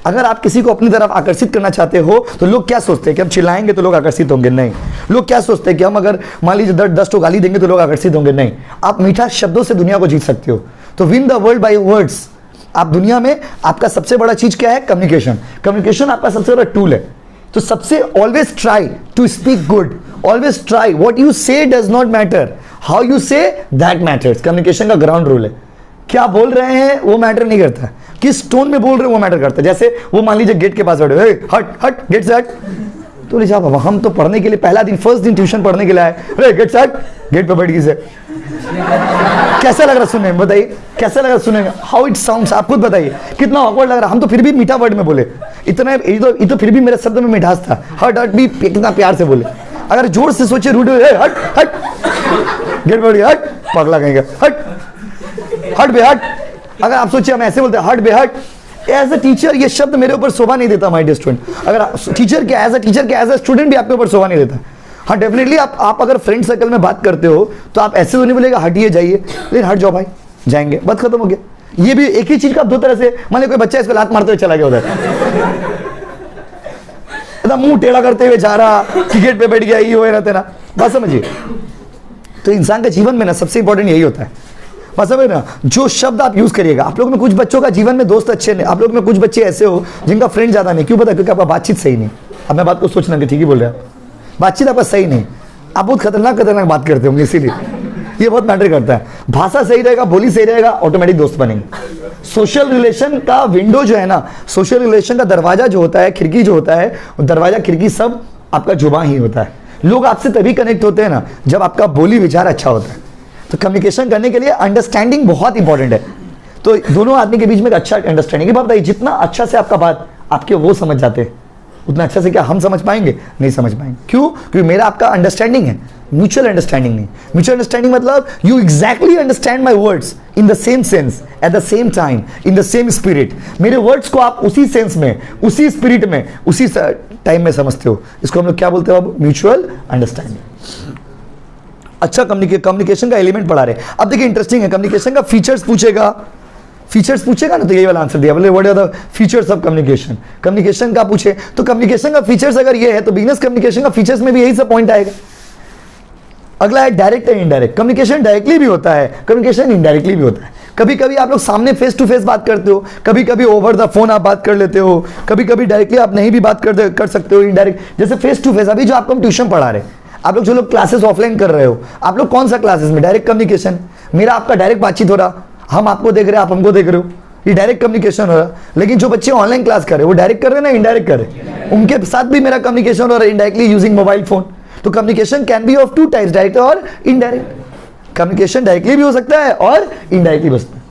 अगर आप किसी को अपनी तरफ आकर्षित करना चाहते हो तो लोग क्या सोचते हैं कि हम चिल्लाएंगे तो लोग आकर्षित होंगे? नहीं। लोग क्या सोचते हैं कि हम अगर मान लीजिए 10 तो गाली देंगे तो लोग आकर्षित होंगे? नहीं। आप मीठा शब्दों से दुनिया को जीत सकते हो। तो win the world by words. आप दुनिया में आपका सबसे बड़ा चीज क्या है? कम्युनिकेशन। कम्युनिकेशन आपका सबसे बड़ा टूल है। तो सबसे always try to speak good, always try, what you say does not matter, how you say that matters. Communication का ग्राउंड रूल है। क्या बोल रहे हैं वो मैटर नहीं करता, किस टोन में बोल रहे हैं वो मैटर करता है। जैसे वो मान लीजिए गेट के पास बैठे, हट हट गेट से हट, तो ले जा बाबा, हम तो पढ़ने के लिए पहला दिन फर्स्ट दिन ट्यूशन पढ़ने के लिए आए, अरे गेट से हट, गेट पे बैठ गई से। कैसा लग रहा सुनने में? बताइए कैसा लग रहा सुनने में? हाउ इट साउंड्स, आप खुद बताइए कितना ऑकवर्ड लग रहा। हम तो फिर भी मीठा वर्ड में बोले, इतना ये तो फिर भी मेरे शब्द में मिठास था। हट हट भी कितना प्यार से बोले। अगर जोर से सोचे रूड, हट हट गेट बैठ गया, हट पगला कहेंगे, हट हट बे हट। अगर आप सोचिए हम ऐसे बोलते हैं हट बे हट, एज अ टीचर ये शब्द मेरे ऊपर शोभा नहीं देता माय डियर स्टूडेंट। अगर टीचर क्या एज अ स्टूडेंट भी आपके ऊपर शोभा नहीं देता। हाँ डेफिनेटली आप अगर फ्रेंड सर्कल में बात करते हो तो आप ऐसे तो नहीं बोलेगा हटिए जाइए, लेकिन हट जाओ भाई, जाएंगे, बात खत्म हो गया। ये भी एक ही चीज का दो तरह से, मान लीजिए कोई बच्चा इसको लात मारते हुए चला गया उधर, मुंह टेढ़ा करते हुए जा रहा, टिकट पे बैठ गया, ये हो रहते ना, बात समझिए। तो इंसान के जीवन में ना सबसे इंपॉर्टेंट यही होता है, बात समझ ना। जो शब्द आप यूज करिएगा, आप लोग में कुछ बच्चों का जीवन में दोस्त अच्छे नहीं, आप लोग में कुछ बच्चे ऐसे हो जिनका फ्रेंड ज्यादा नहीं, क्यों पता? क्योंकि आपका बातचीत सही नहीं। अब मैं बात को सोचना कि ठीक ही बोल रहे हैं, बातचीत आपका सही नहीं, आप बहुत खतरनाक बात करते होंगे, इसीलिए ये बहुत मैटर करता है। भाषा सही रहेगा, बोली सही रहेगा, ऑटोमेटिक दोस्त बनेंगे। सोशल रिलेशन का विंडो जो है ना, सोशल रिलेशन का दरवाजा जो होता है, खिड़की जो होता है, दरवाजा खिड़की सब आपका जुबान ही होता है। लोग आपसे तभी कनेक्ट होते हैं ना जब आपका बोली विचार अच्छा होता है। तो कम्युनिकेशन करने के लिए अंडरस्टैंडिंग बहुत इंपॉर्टेंट है। तो दोनों आदमी के बीच में एक अच्छा अंडरस्टैंडिंग, बात बताइए, जितना अच्छा से आपका बात आपके वो समझ जाते हैं, उतना अच्छा से क्या हम समझ पाएंगे? नहीं समझ पाएंगे। क्यों? क्योंकि मेरा आपका अंडरस्टैंडिंग है, म्यूचुअल अंडरस्टैंडिंग नहीं। म्यूचुअल अंडरस्टैंडिंग मतलब you exactly understand my words in the same sense, at the same time, in the same spirit. मेरे वर्ड्स को आप उसी सेंस में, उसी स्पिरिट में, उसी टाइम में समझते हो। इसको हम लोग क्या बोलते हैं अब? Mutual understanding. अच्छा कम्युनिकेशन का एलिमेंट पढ़ा रहे। अब देखिए इंटरेस्टिंग है, कम्युनिकेशन का फीचर्स पूछेगा ना, तो यही वाला आंसर दिया, बोले what are the features of communication. Communication का पूछे तो कम्युनिकेशन का फीचर्स अगर ये है तो बिजनेस कम्युनिकेशन का फीचर्स में भी यही सब पॉइंट आएगा। अगला है direct and indirect. Communication directly भी होता है, कम्युनिकेशन इनडायरेक्टली भी होता है। कभी कभी आप लोग सामने फेस टू फेस बात करते हो, कभी कभी ओवर द फोन आप बात कर लेते हो, कभी कभी डायरेक्टली आप नहीं भी बात कर सकते हो, इनडायरेक्ट। जैसे फेस टू फेस, अभी जो आपको हम ट्यूशन पढ़ा रहे, आप लोग जो लोग क्लासेस ऑफलाइन कर रहे हो, आप लोग कौन सा क्लासेस में? Direct communication. मेरा आपका डायरेक्ट बातचीत हो रहा, हम आपको देख रहे हैं, आप हमको देख रहे हो, ये डायरेक्ट कम्युनिकेशन हो रहा। लेकिन जो बच्चे ऑनलाइन क्लास कर रहे हैं वो डायरेक्ट कर रहे हैं ना इनडायरेक्ट कर रहे हैं, उनके साथ भी मेरा कम्युनिकेशन हो रहा है इनडायरेक्टली यूजिंग मोबाइल फोन। तो communication can be of two types, direct और इनडायरेक्ट। कम्युनिकेशन डायरेक्टली भी हो सकता है और इनडायरेक्टली भी हो सकता है।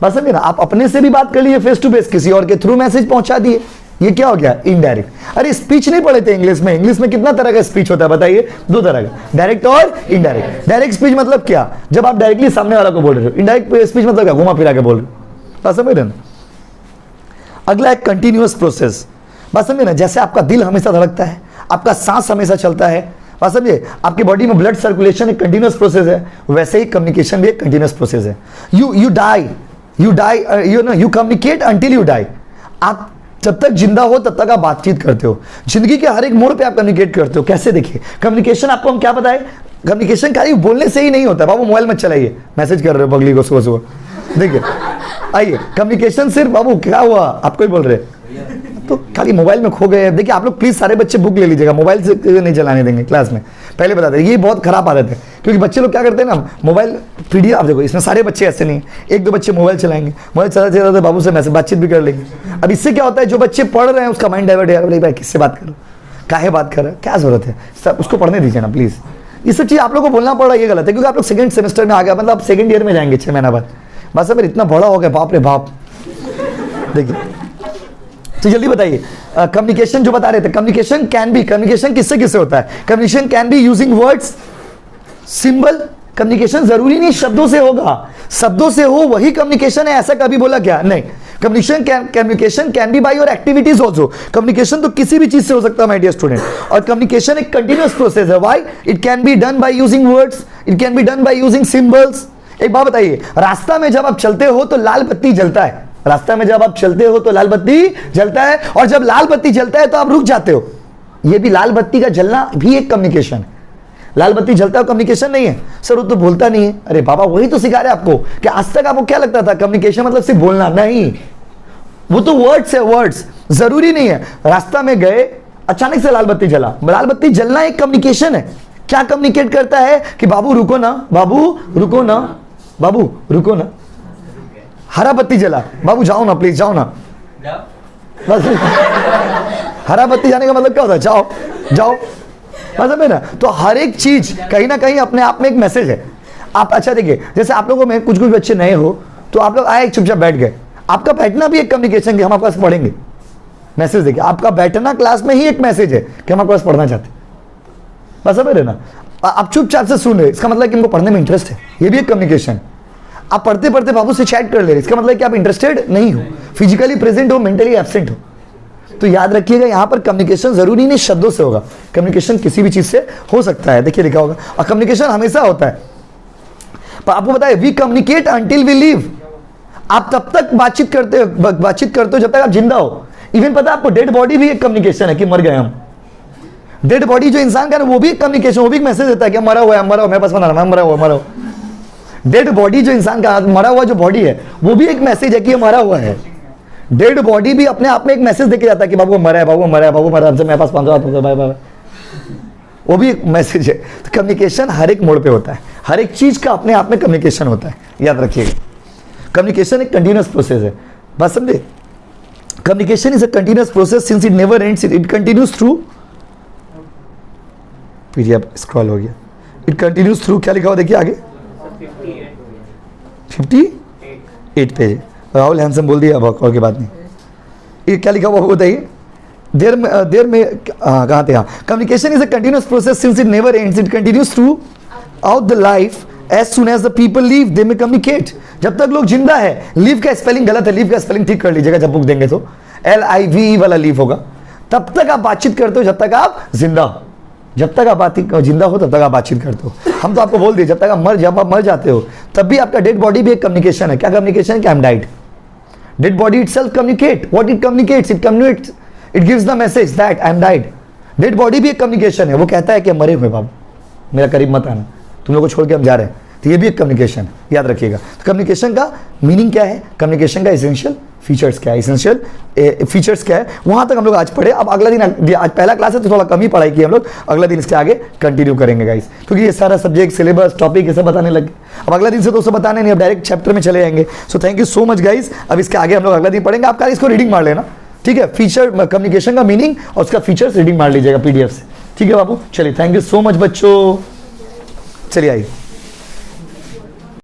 बस समझे ना, आप अपने से भी बात कर लिए फेस टू फेस, किसी और के थ्रू मैसेज पहुंचा दिए, ये क्या हो गया? इनडायरेक्ट। अरे स्पीच नहीं पढ़े थे इंग्लिश में? इंग्लिश में कितना तरह का स्पीच होता है बताइए? दो तरह का, डायरेक्ट और इनडायरेक्ट। डायरेक्ट स्पीच मतलब क्या? जब आप डायरेक्टली सामने वाला को बोल रहे हो। इनडायरेक्ट स्पीच मतलब क्या? घुमा फिरा के बोल रहे हो। बात समझ रहे ना। अगला है कंटिन्यूअस प्रोसेस। बात समझे ना, जैसे आपका दिल हमेशा धड़कता है, आपका सांस हमेशा चलता है, बात समझिए, आपकी बॉडी में ब्लड सर्कुलेशन एक कंटिन्यूअस प्रोसेस है, वैसे ही कम्युनिकेशन भी एक कंटिन्यूअस प्रोसेस है। You die you communicate until you die. आप जब तक जिंदा हो तब तक आप बातचीत करते हो, जिंदगी के हर एक मोड़ पे आप कम्युनिकेट करते हो। कैसे? देखिए, कम्युनिकेशन आपको हम क्या बताए, कम्युनिकेशन खाली बोलने से ही नहीं होता। बाबू मोबाइल मत चलाइए, मैसेज कर रहे हो बगली को सुबह सुबह, देखिए आइए, कम्युनिकेशन सिर्फ, बाबू क्या हुआ आपको ही बोल रहे तो खाली मोबाइल में खो गए। देखिए आप लोग प्लीज सारे बच्चे बुक ले लीजिएगा, मोबाइल से नहीं चलाने देंगे क्लास में, पहले बता दें, ये बहुत खराब आदत है। क्योंकि बच्चे लोग क्या करते हैं ना, मोबाइल पीडीएफ, आप देखो इसमें सारे बच्चे ऐसे नहीं, एक दो बच्चे मोबाइल चलाएंगे, मोबाइल चलाते चलाते बाबू से मैसेज बातचीत भी कर लेंगे। अब इससे क्या होता है, जो बच्चे पढ़ रहे हैं उसका माइंड डाइवर्ट है, भाई किससे बात करो, काहे बात कर रहे हैं, क्या जरूरत है, सब उसको पढ़ने दीजिए ना प्लीज। ये सब चीज आप लोग को बोलना पड़ रहा है, ये गलत है। क्योंकि आप लोग सेकंड सेमेस्टर में आ गया, मतलब आप सेकंड ईयर में जाएंगे 6 महीना बाद, बस अब इतना बड़ा हो गया, बाप रे बाप। देखिए तो जल्दी बताइए, कम्युनिकेशन जो बता रहे थे, कम्युनिकेशन कैन बी, कम्युनिकेशन किससे किससे होता है? Communication can be using words, symbol. Communication जरूरी नहीं शब्दों से होगा, शब्दों से हो वही कम्युनिकेशन है, ऐसा कभी बोला क्या? नहीं। Communication can be by your activities also. Communication तो किसी भी चीज से हो सकता है माय डियर स्टूडेंट, और कम्युनिकेशन एक कंटिन्यूअस प्रोसेस है। Why? It can be done by using words, it can be done by using symbols. एक बात बताइए, रास्ता में जब आप चलते हो तो लाल बत्ती जलता है, रास्ता में जब आप चलते हो तो लाल बत्ती जलता है, और जब लाल बत्ती जलता है तो आप रुक जाते हो। ये भी लाल बत्ती का जलना भी एक कम्युनिकेशन है। लाल बत्ती जलता है कम्युनिकेशन नहीं है सर, वो तो बोलता नहीं है। अरे बाबा वही तो सिखा रहे आपको कि आज तक आपको क्या लगता था कम्युनिकेशन मतलब सिर्फ बोलना, नहीं, वो तो वर्ड्स है, वर्ड्स। जरूरी नहीं है रास्ता में गए अचानक से लाल बत्ती जला, लाल बत्ती जलना एक कम्युनिकेशन है। क्या कम्युनिकेट करता है कि बाबू रुको ना, बाबू रुको ना, बाबू रुको ना। हरा बत्ती जला, बाबू जाओ ना प्लीज, जाओ ना, बस। हरा बत्ती जाने का मतलब क्या होता है? जाओ जाओ, मतलब है ना। तो हर एक चीज कहीं ना कहीं अपने आप में एक मैसेज है। आप अच्छा देखिए, जैसे आप लोगों में कुछ कुछ बच्चे नए हो तो आप लोग आए चुपचाप बैठ गए, आपका बैठना भी एक कम्युनिकेशन कि हम आपके पास पढ़ेंगे। मैसेज देखिए, आपका बैठना क्लास में ही एक मैसेज है कि हम आपके पास पढ़ना चाहते हैं, बस समझ रहे ना। आप चुपचाप से सुन रहे, इसका मतलब कि हमको पढ़ने में इंटरेस्ट है, ये भी एक कम्युनिकेशन। आप पढ़ते पढ़ते बाबू से चैट कर ले रहे, इसका मतलब कि आप इंटरेस्टेड नहीं हो, फिजिकली प्रेजेंट हो, मेंटली एब्सेंट हो। तो याद रखिएगा यहां पर कम्युनिकेशन जरूरी नहीं शब्दों से होगा, कम्युनिकेशन किसी भी चीज से हो सकता है। देखिए लिखा होगा, और कम्युनिकेशन हमेशा होता है। पर आपको पता है we communicate until we live. आप तब तक बातचीत करते हो जब तक आप जिंदा हो। इवन पता है आपको डेड बॉडी भी एक कम्युनिकेशन है कि मर गए हम। डेड बॉडी जो इंसान का है वो भी एक कम्युनिकेशन, वो भी एक मैसेज देता है कि मरा हुआ है, मरा हुआ, मेरे पास बना रहा, मरा हुआ, मरा हुआ। डेड बॉडी जो इंसान का मरा हुआ जो बॉडी है वो भी एक मैसेज है कि ये मरा हुआ है। डेड बॉडी भी अपने आप में एक मैसेज देके जाता है कि बाबू मरा है, बाबू मरा है, बाबू मरा है, मेरे पास 15 बाय बाय, वो भी एक मैसेज है। तो कम्युनिकेशन हर एक मोड़ पे होता है, हर एक चीज का अपने आप में कम्युनिकेशन होता है, याद रखिएगा। कम्युनिकेशन एक कंटिन्यूअस प्रोसेस है, बात समझे। Communication is a continuous process since it never ends, it continues through, PDF scroll हो गया, इट कंटिन्यूज थ्रू, क्या लिखा हुआ देखिए आगे, 58 पेज। राहुल हैंसम बोल दिया, अब और की बात नहीं। ये क्या लिखा हुआ बताइए, देर में कहाँ थे, हाँ। Communication is a continuous process since it never ends, it continues throughout the life as soon as the people live they में कम्युनिकेट। जब तक लोग जिंदा है, लीव का स्पेलिंग गलत है, लीव का स्पेलिंग ठीक कर लीजिएगा जब बुक देंगे तो LIVE वाला लीव होगा। तब तक आप बातचीत करते हो जब तक आप जिंदा हो, जब तक आप जिंदा हो तब तक आप बातचीत करते हो। हम तो आपको बोल दिए जब तक आप मर जाते हो तब भी आपका डेड बॉडी भी एक कम्युनिकेशन है। क्या कम्युनिकेशन है? कि I am died. Dead body itself communicate, what it communicates, it gives the message that I am died. Dead body भी एक कम्युनिकेशन है, वो कहता है कि मरे हुए बाबू, मेरा करीब मत आना, तुम लोगों को छोड़ के हम जा रहे हैं। तो ये भी एक कम्युनिकेशन है, याद रखिएगा। तो कम्युनिकेशन का मीनिंग क्या है, कम्युनिकेशन का एसेंशियल फीचर्स क्या है, एसेंशियल फीचर्स क्या है, वहां तक हम लोग आज पढ़े। अब अगला दिन, आज पहला क्लास है तो थोड़ा कम ही पढ़ाई की हम लोग, अगला दिन इसके आगे कंटिन्यू करेंगे गाइस, क्योंकि ये सारा सब्जेक्ट, सिलेबस, टॉपिक ये सब बताने लगे। अब अगला दिन से तो बताने नहीं, अब डायरेक्ट चैप्टर में चले जाएंगे। So thank you so much guys. अब इसके आगे हम लोग अगला दिन पढ़ेंगे। आप इसको रीडिंग मार लेना, ठीक है। फीचर, कम्युनिकेशन का मीनिंग और उसका फीचर्स रीडिंग मार लीजिएगा PDF से, ठीक है बाबू। चलिए, थैंक यू सो मच बच्चों, चलिए आइए।